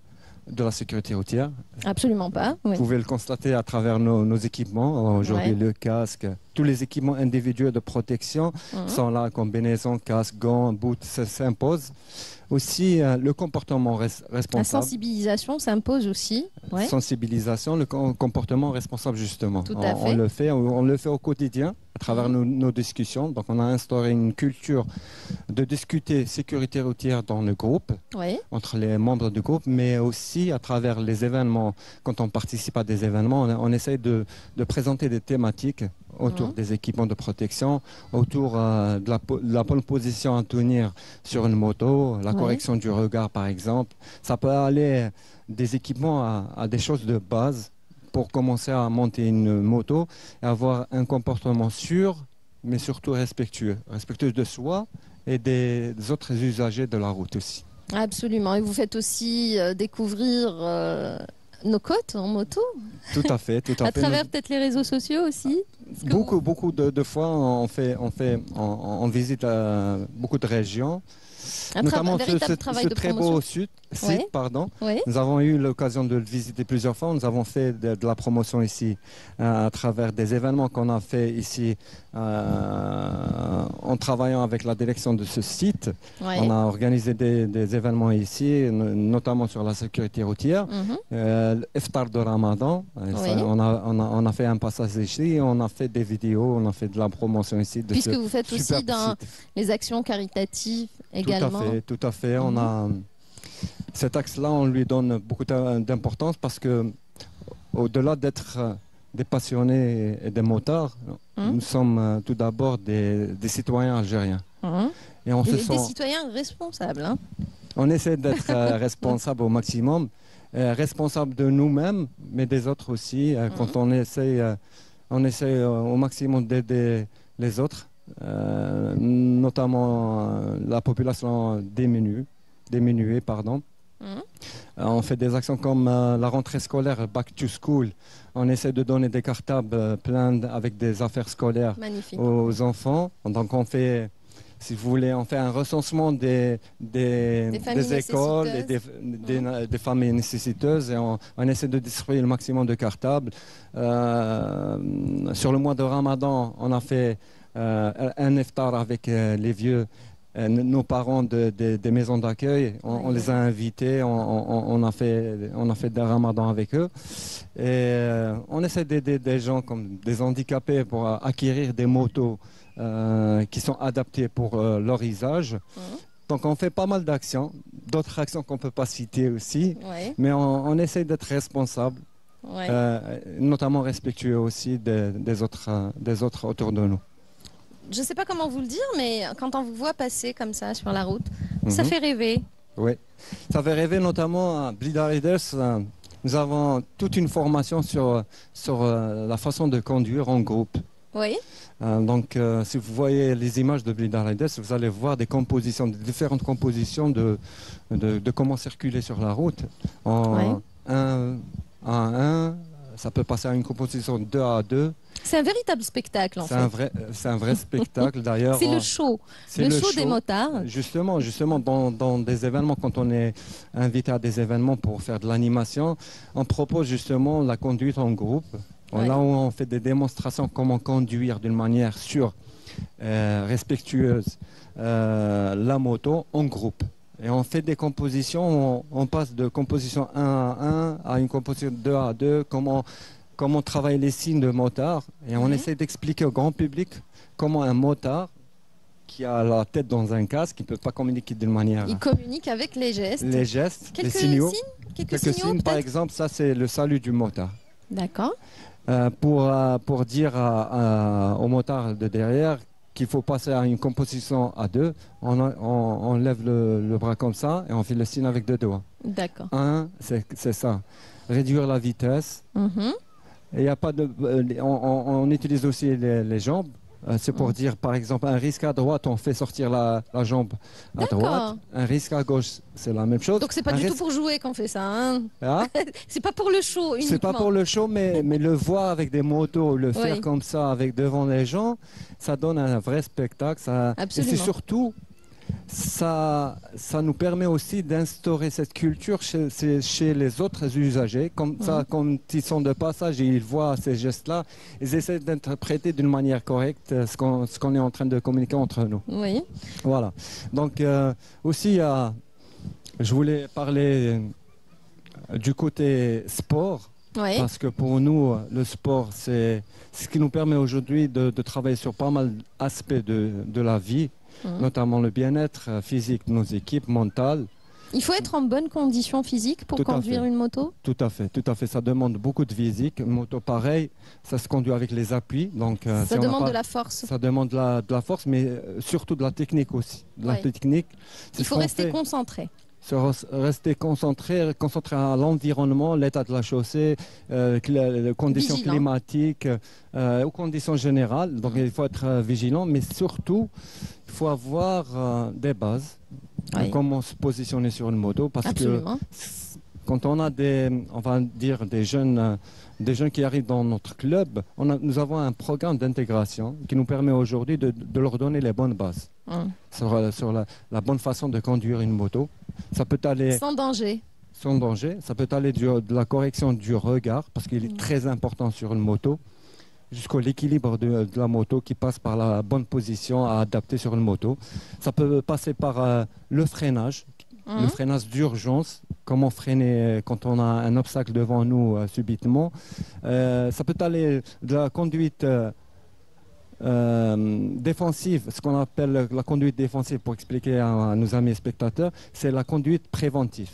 [SPEAKER 3] de la sécurité routière.
[SPEAKER 1] Absolument pas. Oui.
[SPEAKER 3] Vous pouvez le constater à travers nos équipements. Aujourd'hui, le casque, tous les équipements individuels de protection sont là, combinaison, casque, gants, boots, ça s'impose. Aussi, le comportement responsable.
[SPEAKER 1] La sensibilisation s'impose aussi. Ouais.
[SPEAKER 3] Sensibilisation, le comportement responsable, justement.
[SPEAKER 1] Tout à fait.
[SPEAKER 3] On le fait au quotidien à travers nos discussions. Donc, on a instauré une culture de discuter sécurité routière dans le groupe, entre les membres du groupe, mais aussi à travers les événements. Quand on participe à des événements, on essaye de présenter des thématiques autour des équipements de protection, autour de la bonne position à tenir sur une moto, la correction du regard par exemple. Ça peut aller des équipements à des choses de base pour commencer à monter une moto et avoir un comportement sûr, mais surtout respectueux de soi et des autres usagers de la route aussi.
[SPEAKER 1] Absolument. Et vous faites aussi découvrir nos côtes en moto.
[SPEAKER 3] Tout à fait.
[SPEAKER 1] À travers peut-être les réseaux sociaux aussi.
[SPEAKER 3] Beaucoup de fois, on visite beaucoup de régions. Notamment ce très beau site, pardon. Nous avons eu l'occasion de le visiter plusieurs fois. Nous avons fait de la promotion ici à travers des événements qu'on a fait ici en travaillant avec la direction de ce site. On a organisé des événements ici, notamment sur la sécurité routière. L'Iftar de Ramadan, on a fait un passage ici, on a fait des vidéos, on a fait de la promotion ici.
[SPEAKER 1] Puisque vous faites aussi dans les actions caritatives également.
[SPEAKER 3] Tout à fait. On a cet axe-là, on lui donne beaucoup d'importance parce que, au-delà d'être des passionnés et des motards, nous sommes tout d'abord des citoyens algériens.
[SPEAKER 1] Et on des citoyens responsables. Hein.
[SPEAKER 3] On essaie d'être responsables au maximum, responsables de nous-mêmes, mais des autres aussi. Quand on essaie au maximum d'aider les autres. Notamment la population diminuée. On fait des actions comme la rentrée scolaire, Back to School. On essaie de donner des cartables pleins avec des affaires scolaires aux enfants. Donc on fait, si vous voulez, on fait un recensement des écoles et des familles nécessiteuses et on essaie de distribuer le maximum de cartables. Sur le mois de Ramadan, on a fait un iftar avec les vieux nos parents des maisons d'accueil, on les a invités, on a fait des ramadans avec eux. Et on essaie d'aider des gens comme des handicapés pour acquérir des motos qui sont adaptées pour leur usage. Donc on fait pas mal d'actions, d'autres actions qu'on ne peut pas citer aussi, mais on essaie d'être responsable, notamment respectueux aussi des autres autour de nous.
[SPEAKER 1] Je ne sais pas comment vous le dire, mais quand on vous voit passer comme ça sur la route, ça fait rêver.
[SPEAKER 3] Oui, ça fait rêver notamment à Blida Riders. Nous avons toute une formation sur la façon de conduire en groupe.
[SPEAKER 1] Oui.
[SPEAKER 3] Donc, si vous voyez les images de Blida Riders, vous allez voir des différentes compositions de comment circuler sur la route. En 1 à 1, ça peut passer à une composition 2 à 2.
[SPEAKER 1] C'est un véritable spectacle, en fait.
[SPEAKER 3] C'est un vrai spectacle, d'ailleurs.
[SPEAKER 1] C'est le show. Le show des motards.
[SPEAKER 3] Justement, dans des événements, quand on est invité à des événements pour faire de l'animation, on propose justement la conduite en groupe. Là où on fait des démonstrations comment conduire d'une manière sûre, respectueuse, la moto en groupe. Et on fait des compositions, on passe de composition 1 à 1 à une composition 2 à 2, comment travailler les signes de motard. Et on essaie d'expliquer au grand public comment un motard qui a la tête dans un casque, qui ne peut pas communiquer d'une manière...
[SPEAKER 1] Il communique avec les gestes.
[SPEAKER 3] Les gestes,
[SPEAKER 1] quelques
[SPEAKER 3] les signaux.
[SPEAKER 1] Quelques
[SPEAKER 3] signes, par exemple, ça c'est le salut du motard.
[SPEAKER 1] D'accord.
[SPEAKER 3] Pour dire au motard de derrière qu'il faut passer à une composition à 2, on lève le bras comme ça et on fait le signe avec 2 doigts.
[SPEAKER 1] D'accord.
[SPEAKER 3] 1, c'est ça. Réduire la vitesse. Et y a pas de, on utilise aussi les jambes. C'est pour dire, par exemple, un risque à droite, on fait sortir la jambe à droite. Un risque à gauche, c'est la même chose.
[SPEAKER 1] Donc c'est pas du tout pour jouer qu'on fait ça. Hein. C'est pas pour le show uniquement.
[SPEAKER 3] C'est pas pour le show, mais le voir avec des motos, le faire comme ça, devant les gens, ça donne un vrai spectacle.
[SPEAKER 1] Absolument.
[SPEAKER 3] Et c'est surtout, ça nous permet aussi d'instaurer cette culture chez les autres usagers. Comme ça, quand ils sont de passage et ils voient ces gestes-là, ils essaient d'interpréter d'une manière correcte ce qu'on est en train de communiquer entre nous.
[SPEAKER 1] Oui.
[SPEAKER 3] Voilà. Donc, aussi, je voulais parler du côté sport. Parce que pour nous, le sport, c'est ce qui nous permet aujourd'hui de travailler sur pas mal d'aspects de la vie. Notamment le bien-être physique de nos équipes, mentales.
[SPEAKER 1] Il faut être en bonne condition physique pour conduire une moto?
[SPEAKER 3] Tout à fait. Ça demande beaucoup de physique. Une moto, pareil, ça se conduit avec les appuis. Donc,
[SPEAKER 1] ça demande de la force.
[SPEAKER 3] Ça demande de la force, mais surtout de la technique aussi. Technique.
[SPEAKER 1] Il faut rester concentré.
[SPEAKER 3] Rester concentré à l'environnement, l'état de la chaussée, les conditions climatiques, aux conditions générales. Donc il faut être vigilant, mais surtout, il faut avoir des bases. Comment se positionner sur une moto. Parce que quand on a des jeunes qui arrivent dans notre club, nous avons un programme d'intégration qui nous permet aujourd'hui de leur donner les bonnes bases sur la bonne façon de conduire une moto. Ça peut aller
[SPEAKER 1] sans danger.
[SPEAKER 3] Ça peut aller de la correction du regard, parce qu'il est très important sur une moto, jusqu'à l'équilibre de la moto qui passe par la bonne position à adapter sur une moto. Ça peut passer par le freinage d'urgence, comment freiner quand on a un obstacle devant nous subitement. Ça peut aller de la conduite défensive, ce qu'on appelle la conduite défensive, pour expliquer à nos amis spectateurs, c'est la conduite préventive.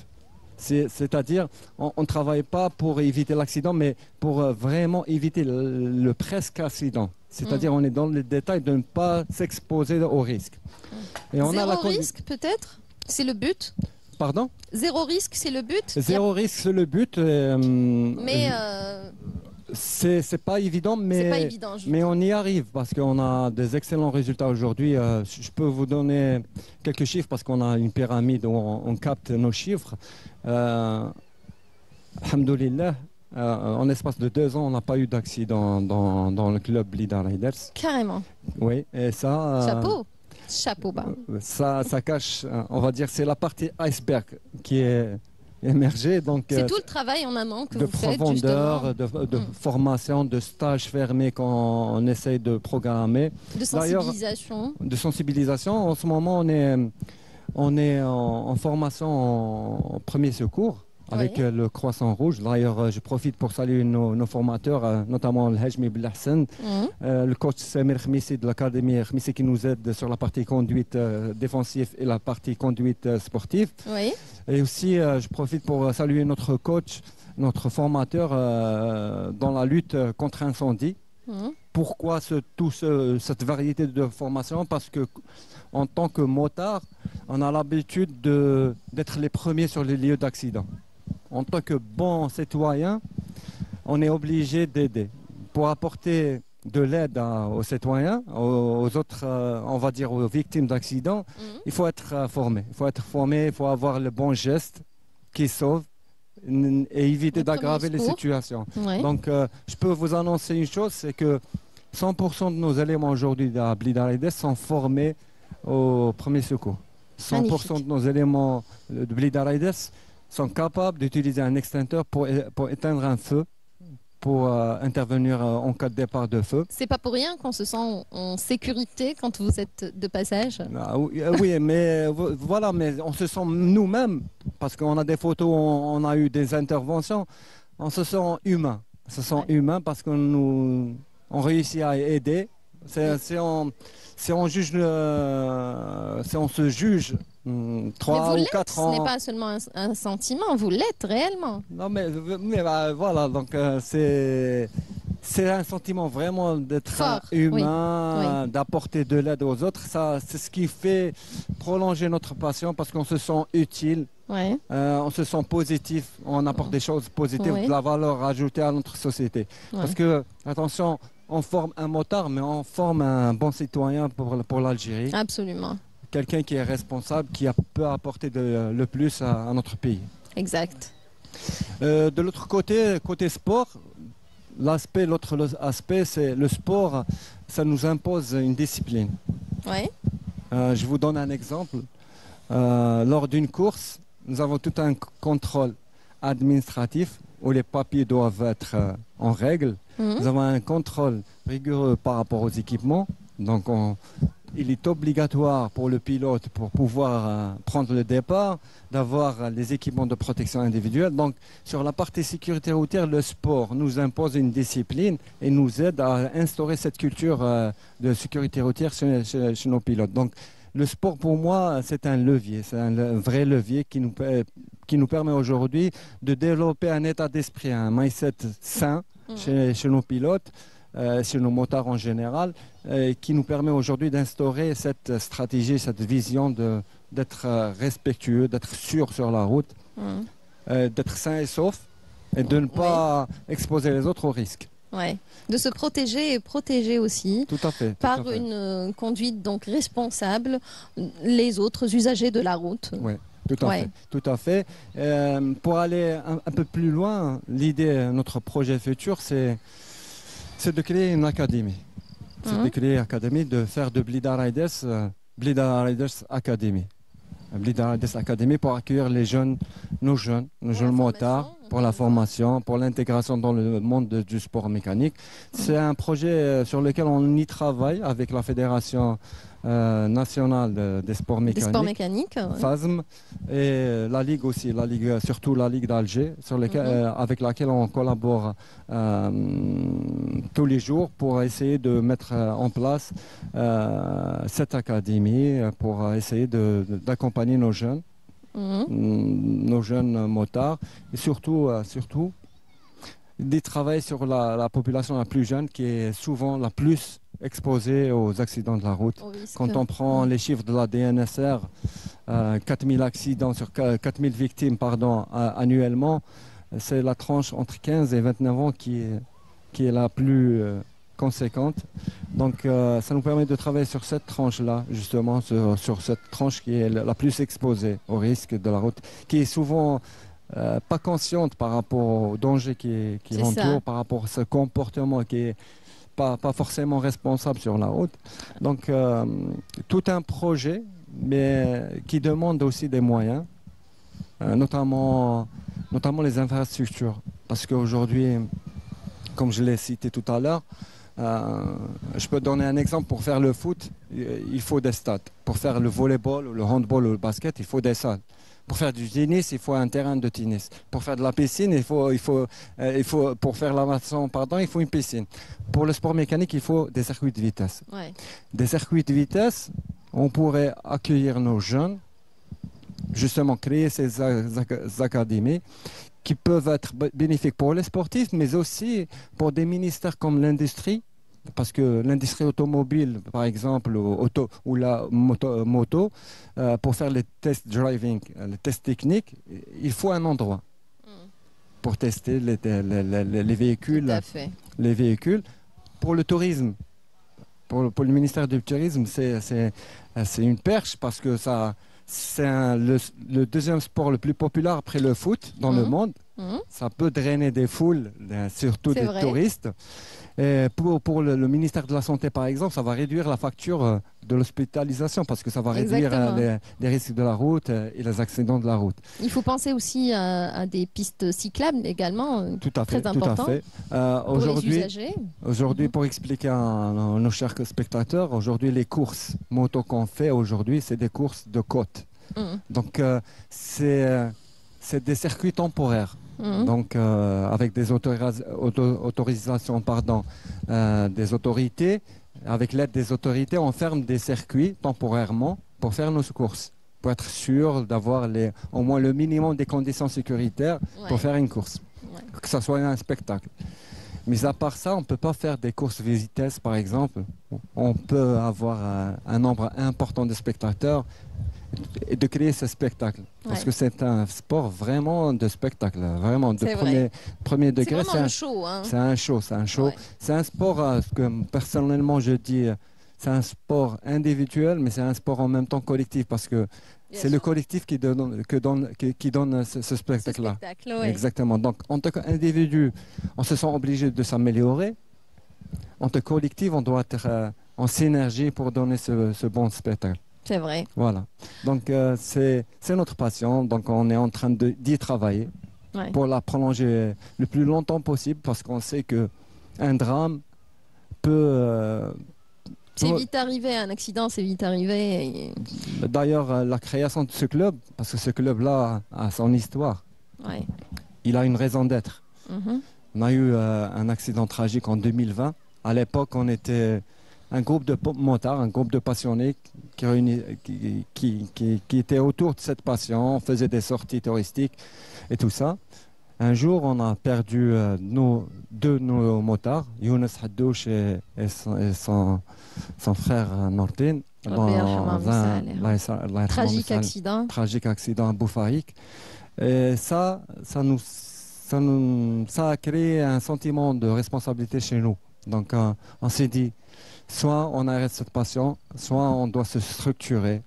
[SPEAKER 3] C'est-à-dire, on ne travaille pas pour éviter l'accident, mais pour vraiment éviter le presque accident. C'est-à-dire, on est dans les détails de ne pas s'exposer au risque.
[SPEAKER 1] Et on Zéro risque, peut-être? C'est le but?
[SPEAKER 3] Pardon?
[SPEAKER 1] Zéro risque, c'est le but?
[SPEAKER 3] Zéro risque, c'est le but.
[SPEAKER 1] Mais...
[SPEAKER 3] C'est pas évident, mais on y arrive parce qu'on a des excellents résultats aujourd'hui. Je peux vous donner quelques chiffres parce qu'on a une pyramide où on capte nos chiffres. Alhamdoulilah, en espace de 2 ans, on n'a pas eu d'accident dans le club Blida Riders.
[SPEAKER 1] Carrément.
[SPEAKER 3] Oui, et ça...
[SPEAKER 1] Chapeau bas.
[SPEAKER 3] Ça cache, on va dire, c'est la partie iceberg qui est émerger.
[SPEAKER 1] C'est tout le travail en amont que vous faites,
[SPEAKER 3] profondeur, de formation, de stages fermés qu'on essaye de programmer.
[SPEAKER 1] De sensibilisation.
[SPEAKER 3] De sensibilisation. En ce moment, on est en formation en premier secours avec le Croissant Rouge. D'ailleurs, je profite pour saluer nos formateurs, notamment le Hajmi Belhassan, le coach Samir Khmissi de l'Académie Khmissi qui nous aide sur la partie conduite défensive et la partie conduite sportive. Et aussi, je profite pour saluer notre coach, notre formateur dans la lutte contre incendie. Pourquoi cette variété de formation? Parce que en tant que motard, on a l'habitude d'être les premiers sur les lieux d'accident. En tant que bon citoyen, on est obligé d'aider. Pour apporter de l'aide aux citoyens, aux autres, on va dire aux victimes d'accidents, il faut être formé. Il faut être formé, il faut avoir le bon geste qui sauve et éviter d'aggraver les situations. Donc, je peux vous annoncer une chose, c'est que 100% de nos éléments aujourd'hui à Blida sont formés au premier secours. 100% de nos éléments de Blida sont capables d'utiliser un extincteur pour éteindre un feu, pour intervenir en cas de départ de feu.
[SPEAKER 1] C'est pas pour rien qu'on se sent en sécurité quand vous êtes de passage.
[SPEAKER 3] Oui, mais voilà, mais on se sent nous-mêmes, parce qu'on a des photos, on a eu des interventions, on se sent humain. On se sent humain parce qu'on réussit à aider. Si on se juge 3 ou 4 ans.
[SPEAKER 1] Ce n'est pas seulement un sentiment, vous l'êtes réellement.
[SPEAKER 3] Non, mais voilà, donc c'est un sentiment vraiment d'être humain, d'apporter de l'aide aux autres. C'est ce qui fait prolonger notre passion parce qu'on se sent utile, on se sent positif, on apporte des choses positives, de la valeur ajoutée à notre société. Parce que, attention, on forme un motard, mais on forme un bon citoyen pour l'Algérie.
[SPEAKER 1] Absolument.
[SPEAKER 3] Quelqu'un qui est responsable, qui peut apporter le plus à notre pays.
[SPEAKER 1] Exact.
[SPEAKER 3] De l'autre côté sport, l'autre aspect, c'est le sport, ça nous impose une discipline. Je vous donne un exemple. Lors d'une course, nous avons tout un contrôle administratif où les papiers doivent être en règle. Nous avons un contrôle rigoureux par rapport aux équipements. Donc, il est obligatoire pour le pilote, pour pouvoir prendre le départ, d'avoir les équipements de protection individuelle. Donc, sur la partie sécurité routière, le sport nous impose une discipline et nous aide à instaurer cette culture de sécurité routière chez nos pilotes. Donc, le sport, pour moi, c'est un levier. C'est un vrai levier qui nous permet aujourd'hui de développer un état d'esprit, un mindset sain chez nos pilotes, chez nos motards en général, qui nous permet aujourd'hui d'instaurer cette stratégie, cette vision d'être respectueux, d'être sûr sur la route, d'être sain et sauf, et de ne pas exposer les autres au risque.
[SPEAKER 1] De se protéger et protéger aussi.
[SPEAKER 3] Tout à fait.
[SPEAKER 1] Par une conduite donc responsable les autres usagers de la route.
[SPEAKER 3] Tout à fait. Pour aller un peu plus loin, l'idée, notre projet futur, c'est de créer une académie. C'est de créer une académie, de faire de Blida Riders Academy. Blida Riders Academy pour accueillir nos jeunes motards, pour la formation, pour l'intégration dans le monde du sport mécanique. C'est un projet sur lequel on y travaille avec la Fédération nationale des sports mécaniques, FASM, et la Ligue aussi, surtout la Ligue d'Alger, avec laquelle on collabore tous les jours pour essayer de mettre en place cette académie, pour essayer d'accompagner nos jeunes motards, et surtout de travailler sur la population la plus jeune qui est souvent la plus exposée aux accidents de la route. Quand on prend les chiffres de la DNSR, 4000 accidents sur 4000 victimes annuellement, c'est la tranche entre 15 et 29 ans qui est la plus conséquente. Donc ça nous permet de travailler sur cette tranche-là, justement, sur cette tranche qui est la plus exposée au risque de la route, qui est souvent pas consciente par rapport au danger qui l'entoure, par rapport à ce comportement qui est pas forcément responsable sur la route. Donc tout un projet, mais qui demande aussi des moyens. notamment les infrastructures. Parce qu'aujourd'hui, comme je l'ai cité tout à l'heure, je peux donner un exemple. Pour faire le foot, il faut des stades. Pour faire le volleyball, le handball ou le basket, il faut des salles. Pour faire du tennis, il faut un terrain de tennis. Pour faire de la piscine, pour faire la natation, pardon, il faut une piscine. Pour le sport mécanique, il faut des circuits de vitesse.
[SPEAKER 1] Ouais.
[SPEAKER 3] Des circuits de vitesse, on pourrait accueillir nos jeunes, justement créer ces académies qui peuvent être bénéfiques pour les sportifs, mais aussi pour des ministères comme l'industrie, parce que l'industrie automobile, par exemple, ou la moto, pour faire les tests driving, les tests techniques, il faut un endroit pour tester les véhicules.
[SPEAKER 1] Tout à fait.
[SPEAKER 3] Les véhicules. Pour le tourisme, pour le ministère du Tourisme, c'est une perche parce que c'est le deuxième sport le plus populaire après le foot dans le monde. Ça peut drainer des foules, surtout des touristes. Et pour le ministère de la Santé, par exemple, ça va réduire la facture de l'hospitalisation parce que ça va réduire les risques de la route et les accidents de la route.
[SPEAKER 1] Il faut penser aussi à des pistes cyclables également,
[SPEAKER 3] tout à fait,
[SPEAKER 1] très important
[SPEAKER 3] tout à fait.
[SPEAKER 1] pour les usagers.
[SPEAKER 3] Aujourd'hui, pour expliquer à nos chers spectateurs, aujourd'hui, les courses moto qu'on fait aujourd'hui, c'est des courses de côte. Donc, c'est des circuits temporaires. Donc, avec des autorisations des autorités, avec l'aide des autorités, on ferme des circuits temporairement pour faire nos courses, pour être sûr d'avoir au moins le minimum des conditions sécuritaires pour faire une course, que ce soit un spectacle. Mais à part ça, on ne peut pas faire des courses vitesse, par exemple. On peut avoir un nombre important de spectateurs et de créer ce spectacle. Parce que c'est un sport vraiment de spectacle, vraiment de premier degré.
[SPEAKER 1] C'est vraiment un show. Hein.
[SPEAKER 3] C'est un show, c'est un show. Ouais. C'est un sport que personnellement je dis, c'est un sport individuel, mais c'est un sport en même temps collectif parce que c'est le collectif qui donne ce spectacle-là. Exactement. Donc en tant qu'individu, on se sent obligé de s'améliorer. En tant que collectif, on doit être en synergie pour donner ce bon spectacle.
[SPEAKER 1] C'est vrai.
[SPEAKER 3] Voilà. Donc, c'est notre passion. Donc, on est en train d'y travailler pour la prolonger le plus longtemps possible parce qu'on sait qu'un drame peut...
[SPEAKER 1] c'est vite arrivé, un accident, c'est vite arrivé.
[SPEAKER 3] D'ailleurs, la création de ce club, parce que ce club-là a son histoire, il a une raison d'être. On a eu un accident tragique en 2020. À l'époque, on était... un groupe de motards, un groupe de passionnés qui étaient autour de cette passion, on faisait des sorties touristiques et tout ça. Un jour, on a perdu deux de nos motards, Younes Haddouche et son frère Nordin, dans un tragique accident à Boufaïk. Et ça a créé un sentiment de responsabilité chez nous. Donc, on s'est dit, soit on arrête cette passion, soit on doit se structurer,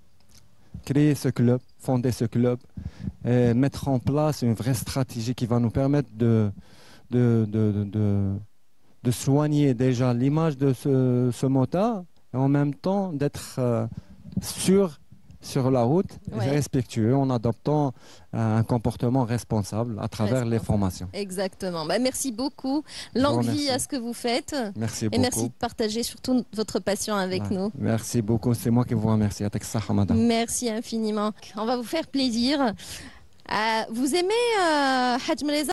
[SPEAKER 3] créer ce club, fonder ce club, et mettre en place une vraie stratégie qui va nous permettre de soigner déjà l'image de ce motard et en même temps d'être sûr sur la route et respectueux en adoptant un comportement responsable à travers les formations.
[SPEAKER 1] Exactement. Bah, merci beaucoup. Longue vie à ce que vous faites.
[SPEAKER 3] Merci beaucoup.
[SPEAKER 1] Et merci de partager surtout votre passion avec nous.
[SPEAKER 3] Merci beaucoup. C'est moi qui vous remercie.
[SPEAKER 1] Merci infiniment. On va vous faire plaisir. Vous aimez Hadj Meleza?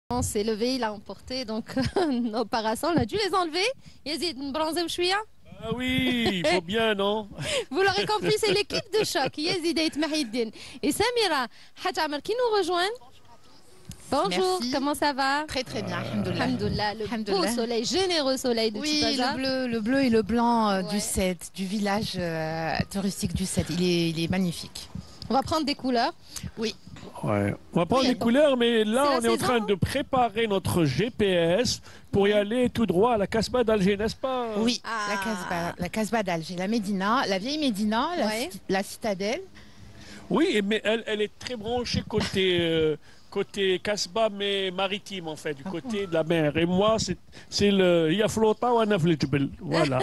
[SPEAKER 1] On s'est levé, il a emporté donc nos parasols. On a dû les enlever. Yazid, bronzé ou chouïa?
[SPEAKER 4] Ah oui, il faut bien, non?
[SPEAKER 1] Vous l'aurez compris, c'est l'équipe de choc. Yazid et Mahiddin. Et Samira Hadjamer qui nous rejoignent. Bonjour,
[SPEAKER 5] merci.
[SPEAKER 1] Comment ça va?
[SPEAKER 5] Très très bien, alhamdoulilah.
[SPEAKER 1] Alhamdoulilah, le beau soleil, généreux soleil de Tipaza.
[SPEAKER 5] Le bleu et le blanc du Sed, du village touristique du Sed. Il est magnifique.
[SPEAKER 1] On va prendre des couleurs.
[SPEAKER 5] Oui.
[SPEAKER 4] Ouais. On va prendre des couleurs, mais là, on est en train
[SPEAKER 1] saison.
[SPEAKER 4] de préparer notre GPS pour y aller tout droit à la Casbah d'Alger, n'est-ce pas?
[SPEAKER 5] Oui,
[SPEAKER 1] Ah.
[SPEAKER 5] la Casbah d'Alger, la Médina, la vieille Médina, la citadelle.
[SPEAKER 4] Oui, mais elle est très branchée côté Casbah, mais maritime, en fait, du côté de la mer. Et moi, c'est le Yaflota ou Anafletjbel. Voilà.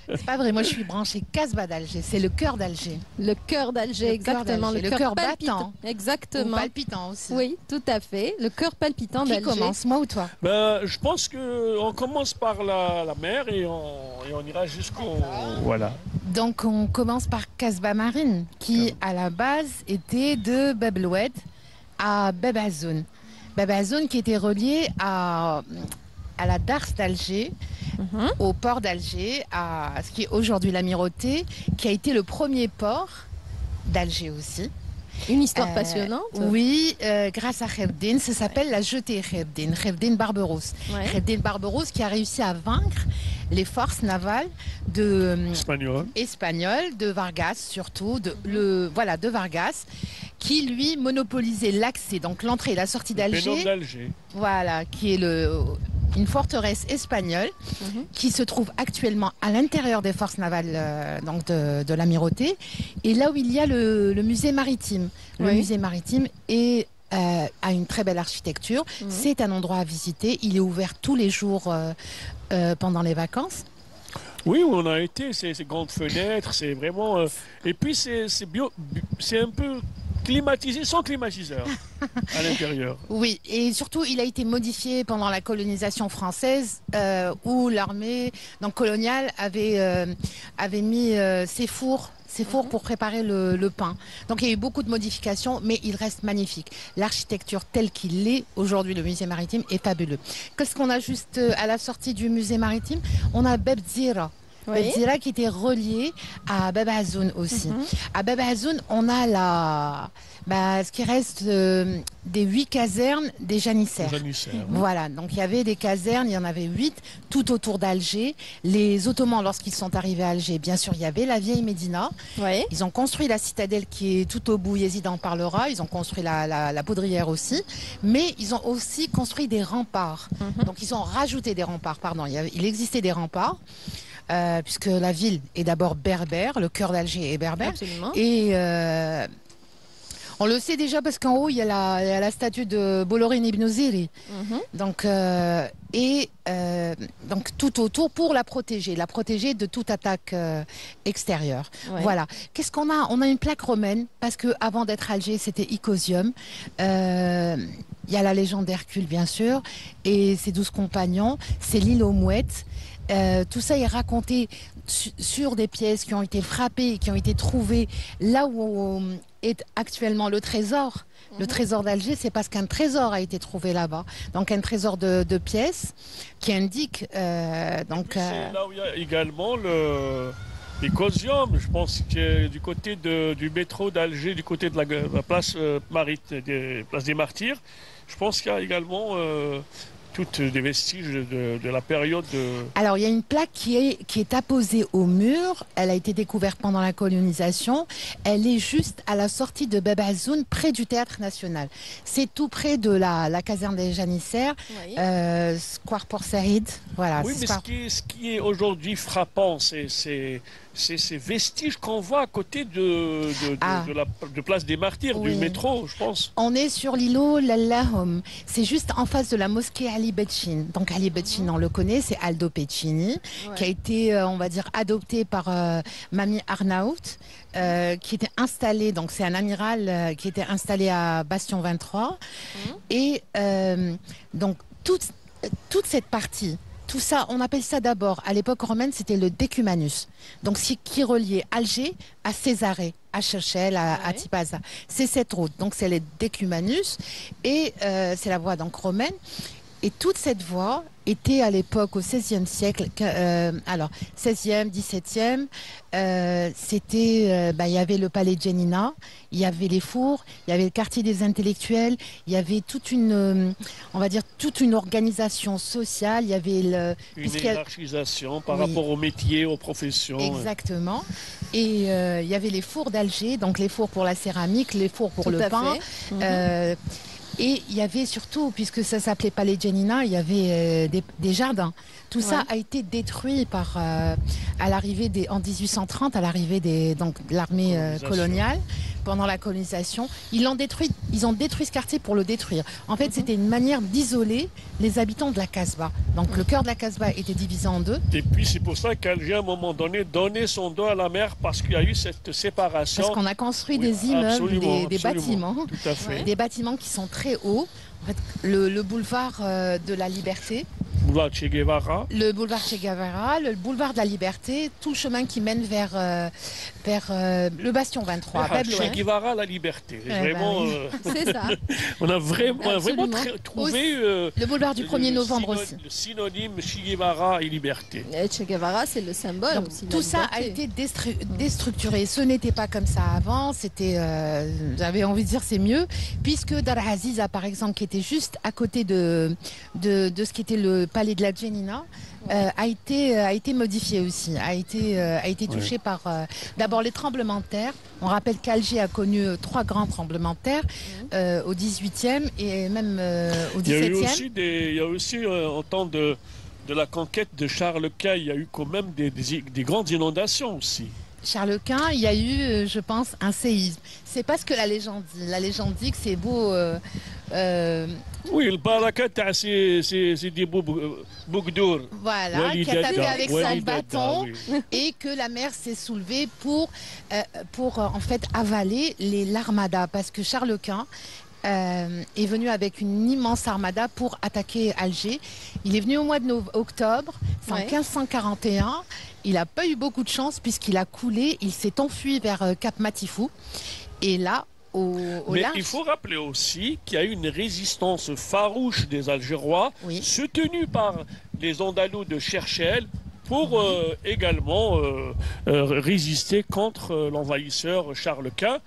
[SPEAKER 5] C'est pas vrai, moi je suis branchée Casbah d'Alger, c'est le cœur d'Alger.
[SPEAKER 1] Le cœur d'Alger, exactement.
[SPEAKER 5] Le cœur battant.
[SPEAKER 1] Exactement.
[SPEAKER 5] Ou palpitant aussi.
[SPEAKER 1] Oui, tout à fait. Le cœur palpitant
[SPEAKER 5] Qui
[SPEAKER 1] d'Alger.
[SPEAKER 5] commence, moi ou toi?
[SPEAKER 4] Ben, je pense qu'on commence par la mer et on ira jusqu'au... Voilà.
[SPEAKER 5] Donc on commence par Casbah Marine, qui à la base était de Bab el-Oued à Bab Azoun. Bab Azoun qui était relié à la Darse d'Alger, au port d'Alger, à ce qui est aujourd'hui l'Amirauté, qui a été le premier port d'Alger aussi.
[SPEAKER 1] Une histoire passionnante.
[SPEAKER 5] Oui, grâce à Khebdin, ça s'appelle la jetée Khebdin, Khebdin Barberousse.
[SPEAKER 1] Ouais.
[SPEAKER 5] Khebdin Barberousse qui a réussi à vaincre les forces navales espagnoles, de Vargas surtout, de Vargas, qui lui monopolisait l'accès, donc l'entrée et la sortie d'Alger. Voilà, qui est une forteresse espagnole qui se trouve actuellement à l'intérieur des forces navales donc de l'Amirauté. Et là où il y a le musée maritime. Le musée maritime a une très belle architecture. C'est un endroit à visiter. Il est ouvert tous les jours pendant les vacances.
[SPEAKER 4] Oui, on a été, ces grandes fenêtres, c'est vraiment... et puis c'est un peu climatisé sans climatiseur à l'intérieur.
[SPEAKER 5] Oui, et surtout il a été modifié pendant la colonisation française où l'armée coloniale avait mis ses fours pour préparer le pain. Donc il y a eu beaucoup de modifications, mais il reste magnifique. L'architecture telle qu'il est aujourd'hui, le musée maritime, est fabuleux. Qu'est-ce qu'on a juste à la sortie du musée maritime? On a Bab Zira. Bab Zira qui était relié à Bab Azoun aussi. À Bab Azoun, on a ce qui reste des 8 casernes des janissaires. Voilà, donc il y avait des casernes, il y en avait 8 tout autour d'Alger. Les Ottomans, lorsqu'ils sont arrivés à Alger, bien sûr, il y avait la vieille Médina. Ils ont construit la citadelle qui est tout au bout, Yazid en parlera. Ils ont construit la poudrière aussi. Mais ils ont aussi construit des remparts. Donc ils ont rajouté des remparts, pardon. Il existait des remparts. Puisque la ville est d'abord berbère, le cœur d'Alger est berbère.
[SPEAKER 1] Absolument.
[SPEAKER 5] Et on le sait déjà parce qu'en haut, il y a la statue de Bolorin Ibn Ziri. Donc tout autour pour la protéger de toute attaque extérieure. Voilà. Qu'est-ce qu'on a? On a une plaque romaine parce que avant d'être Alger, c'était Icosium. Il y a la légende d'Hercule, bien sûr, et ses 12 compagnons. C'est l'île aux mouettes. Tout ça est raconté sur des pièces qui ont été frappées et qui ont été trouvées là où est actuellement le trésor. Le trésor d'Alger, c'est parce qu'un trésor a été trouvé là-bas. Donc un trésor de pièces qui indique...
[SPEAKER 4] C'est là où il y a également l'Icosium, je pense, que du côté du métro d'Alger, du côté de la place place des Martyrs. Je pense qu'il y a également... toutes des vestiges de la période de...
[SPEAKER 5] Alors, il y a une plaque qui est apposée au mur. Elle a été découverte pendant la colonisation. Elle est juste à la sortie de Bab Azoun, près du Théâtre National. C'est tout près de la caserne des janissaires, Square Port Saïd. Voilà,
[SPEAKER 4] oui, mais ce qui est aujourd'hui frappant, c'est ces vestiges qu'on voit à côté de Place des Martyrs, du métro, je pense.
[SPEAKER 5] On est sur l'îlot Lallahom. C'est juste en face de la mosquée Ali Bechin. Donc Ali Bechin, on le connaît, c'est Aldo Pecini, qui a été, on va dire, adopté par Mami Arnaout, qui était installé, donc c'est un amiral qui était installé à Bastion 23. Et donc toute cette partie tout ça, on appelle ça d'abord, à l'époque romaine, c'était le decumanus. Donc, qui reliait Alger à Césarée, à Cherchel, à Tipaza. C'est cette route. Donc, c'est le decumanus et c'est la voie donc romaine. Et toute cette voie était à l'époque, au XVIe siècle, alors 16e, 17e, c'était, il y avait le palais de Janina, il y avait les fours, il y avait le quartier des intellectuels, il y avait toute une, on va dire, toute une organisation sociale, il y avait
[SPEAKER 4] une hiérarchisation par rapport aux métiers, aux professions.
[SPEAKER 5] Exactement. Et il y avait les fours d'Alger, donc les fours pour la céramique, les fours pour le pain. Et il y avait surtout, puisque ça s'appelait Palais Janina, il y avait des jardins. Tout ça a été détruit à l'arrivée en 1830, à l'arrivée de l'armée coloniale, pendant la colonisation. Ils ont détruit ce quartier pour le détruire. En fait, c'était une manière d'isoler les habitants de la Casbah. Donc le cœur de la Casbah était divisé en deux.
[SPEAKER 4] Et puis c'est pour ça qu'Alger, à un moment donné, donnait son dos à la mer parce qu'il y a eu cette séparation.
[SPEAKER 5] Parce qu'on a construit des immeubles, des bâtiments.
[SPEAKER 4] Tout à fait.
[SPEAKER 5] Des bâtiments qui sont très hauts. En fait, le boulevard de la Liberté.
[SPEAKER 4] Boulevard Che Guevara.
[SPEAKER 5] Le boulevard Che Guevara, le boulevard de la Liberté, tout le chemin qui mène vers le Bastion 23.
[SPEAKER 4] Che Guevara, la Liberté. Vraiment,
[SPEAKER 1] c'est ça.
[SPEAKER 4] On a vraiment trouvé
[SPEAKER 5] le boulevard du 1er novembre aussi.
[SPEAKER 4] Le synonyme Che Guevara et liberté.
[SPEAKER 1] Che Guevara, c'est le symbole.
[SPEAKER 5] Donc,
[SPEAKER 1] aussi
[SPEAKER 5] tout ça a été déstructuré. Ce n'était pas comme ça avant. C'était, j'avais envie de dire, c'est mieux, puisque Dar Aziza, par exemple, qui était juste à côté de ce qui était le palais de la Janina, a été modifié aussi, a été touché par d'abord les tremblements de terre. On rappelle qu'Alger a connu 3 grands tremblements de terre au 18e et même au 17e.
[SPEAKER 4] Il y a aussi en temps de la conquête de Charles Quint, il y a eu quand même des grandes inondations aussi.
[SPEAKER 5] Charles Quint, il y a eu, je pense, un séisme. C'est pas ce que la légende dit. La légende dit que c'est beau.
[SPEAKER 4] Oui, le baraka, c'est des Bougdour.
[SPEAKER 5] Voilà, qui a tapé avec son bâton et que la mer s'est soulevée pour en fait avaler l'armada. Parce que Charles Quint est venu avec une immense armada pour attaquer Alger. Il est venu au mois d'octobre, c'est en 1541. Il n'a pas eu beaucoup de chance puisqu'il a coulé, il s'est enfui vers Cap Matifou. Et là,
[SPEAKER 4] Mais il faut rappeler aussi qu'il y a eu une résistance farouche des Algérois, soutenue par les Andalous de Cherchel, pour également résister contre l'envahisseur Charles Quint.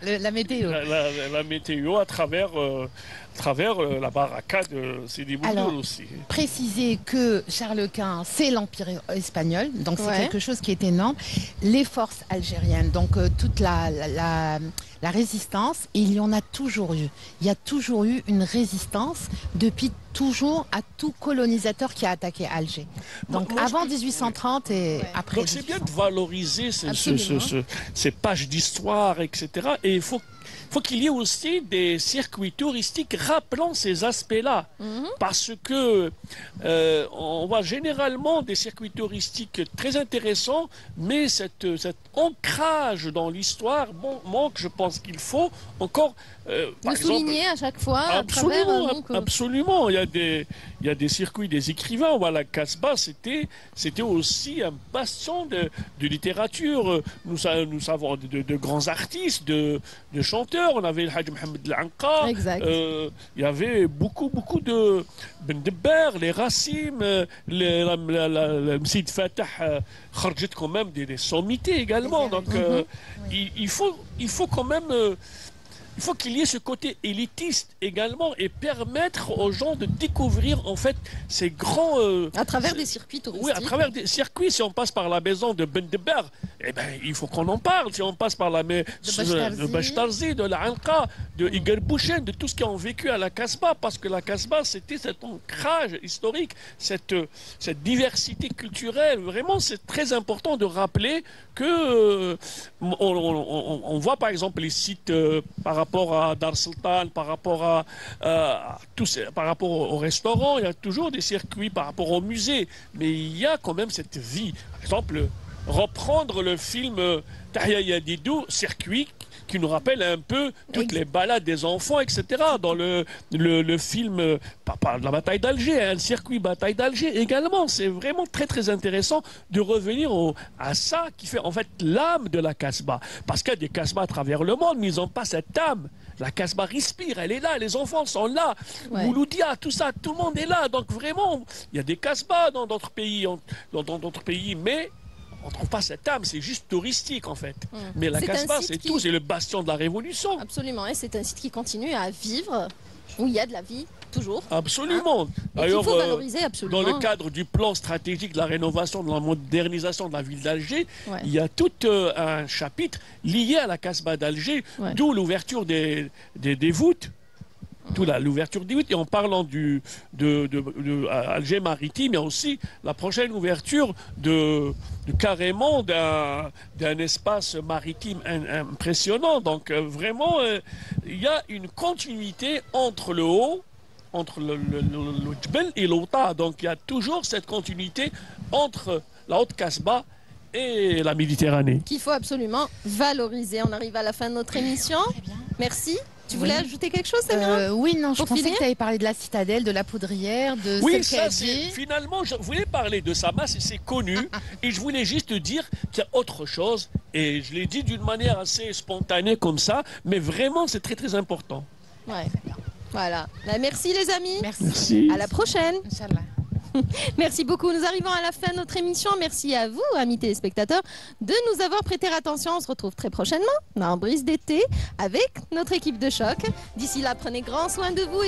[SPEAKER 5] La météo.
[SPEAKER 4] La météo à travers la baraka de Sidi Bouzid aussi.
[SPEAKER 5] Préciser que Charles Quint, c'est l'Empire espagnol, donc c'est quelque chose qui est énorme. Les forces algériennes, donc toute la résistance, il y en a toujours eu. Il y a toujours eu une résistance depuis toujours à tout colonisateur qui a attaqué Alger. Donc avant 1830 et après.
[SPEAKER 4] Donc c'est bien de valoriser ces pages d'histoire, etc. Et il faut qu'il y ait aussi des circuits touristiques rappelant ces aspects-là. Parce que on voit généralement des circuits touristiques très intéressants, mais cet ancrage dans l'histoire manque. Je pense qu'il faut encore
[SPEAKER 1] le souligner à chaque fois.
[SPEAKER 4] Absolument. Il y a des circuits, des écrivains. Voilà, Casbah, c'était aussi un bastion de littérature. Nous savons de grands artistes, de chanteurs. On avait le Hajj Mohamed Al-Anqa. Il y avait beaucoup de Ben Debber, les Rassim, le Msid Fatah, Kharjet quand même des sommités également. Donc il faut quand même. Il faut qu'il y ait ce côté élitiste également et permettre aux gens de découvrir en fait ces grands...
[SPEAKER 1] à travers des circuits touristiques.
[SPEAKER 4] Oui, à travers des circuits. Si on passe par la maison de Ben Debber, eh ben, il faut qu'on en parle. Si on passe par la maison de Bachtarzi, de la Anqa, de Iger Bouchen, de tout ce qu'ils ont vécu à la Casbah, parce que la Casbah, c'était cet ancrage historique, cette diversité culturelle. Vraiment, c'est très important de rappeler que on voit par exemple les sites par rapport à Dar Sultan, par rapport par rapport au restaurant, il y a toujours des circuits par rapport au musée, mais il y a quand même cette vie. Par exemple, reprendre le film Tahia Yadidou, circuit, qui nous rappelle un peu toutes les balades des enfants, etc. Dans le film, pas de la bataille d'Alger, le circuit bataille d'Alger également. C'est vraiment très très intéressant de revenir à ça qui fait en fait l'âme de la Casbah. Parce qu'il y a des Casbahs à travers le monde, mais ils n'ont pas cette âme. La Casbah respire, elle est là, les enfants sont là. Mouloudia, tout ça, tout le monde est là. Donc vraiment, il y a des Casbahs dans d'autres pays, mais on ne trouve pas cette âme, c'est juste touristique en fait. Mais la Casbah, c'est tout, c'est le bastion de la révolution.
[SPEAKER 1] Absolument, et c'est un site qui continue à vivre, où il y a de la vie, toujours.
[SPEAKER 4] Absolument.
[SPEAKER 1] D'ailleurs, faut valoriser absolument.
[SPEAKER 4] Dans le cadre du plan stratégique de la rénovation, de la modernisation de la ville d'Alger, il y a tout un chapitre lié à la Casbah d'Alger, d'où l'ouverture des voûtes. L'ouverture des voûtes. Et en parlant de Alger maritime, il y a aussi la prochaine ouverture carrément d'un espace maritime impressionnant. Donc vraiment, il y a une continuité entre le haut, entre le Djbel et l'Outa. Donc il y a toujours cette continuité entre la haute Casbah et la Méditerranée.
[SPEAKER 1] Qu'il faut absolument valoriser. On arrive à la fin de notre émission. Merci. Tu voulais ajouter quelque chose, Samira?
[SPEAKER 5] Oui, non, je pensais que tu avais parlé de la citadelle, de la poudrière, de
[SPEAKER 4] finalement, je voulais parler de ça, c'est connu, et je voulais juste dire qu'il y a autre chose, et je l'ai dit d'une manière assez spontanée comme ça, mais vraiment, c'est très très important.
[SPEAKER 1] Ouais, voilà. Merci les amis.
[SPEAKER 4] Merci.
[SPEAKER 1] À la prochaine.
[SPEAKER 5] Inch'Allah.
[SPEAKER 1] Merci beaucoup. Nous arrivons à la fin de notre émission. Merci à vous, amis téléspectateurs, de nous avoir prêté attention. On se retrouve très prochainement dans Brise d'été avec notre équipe de choc. D'ici là, prenez grand soin de vous.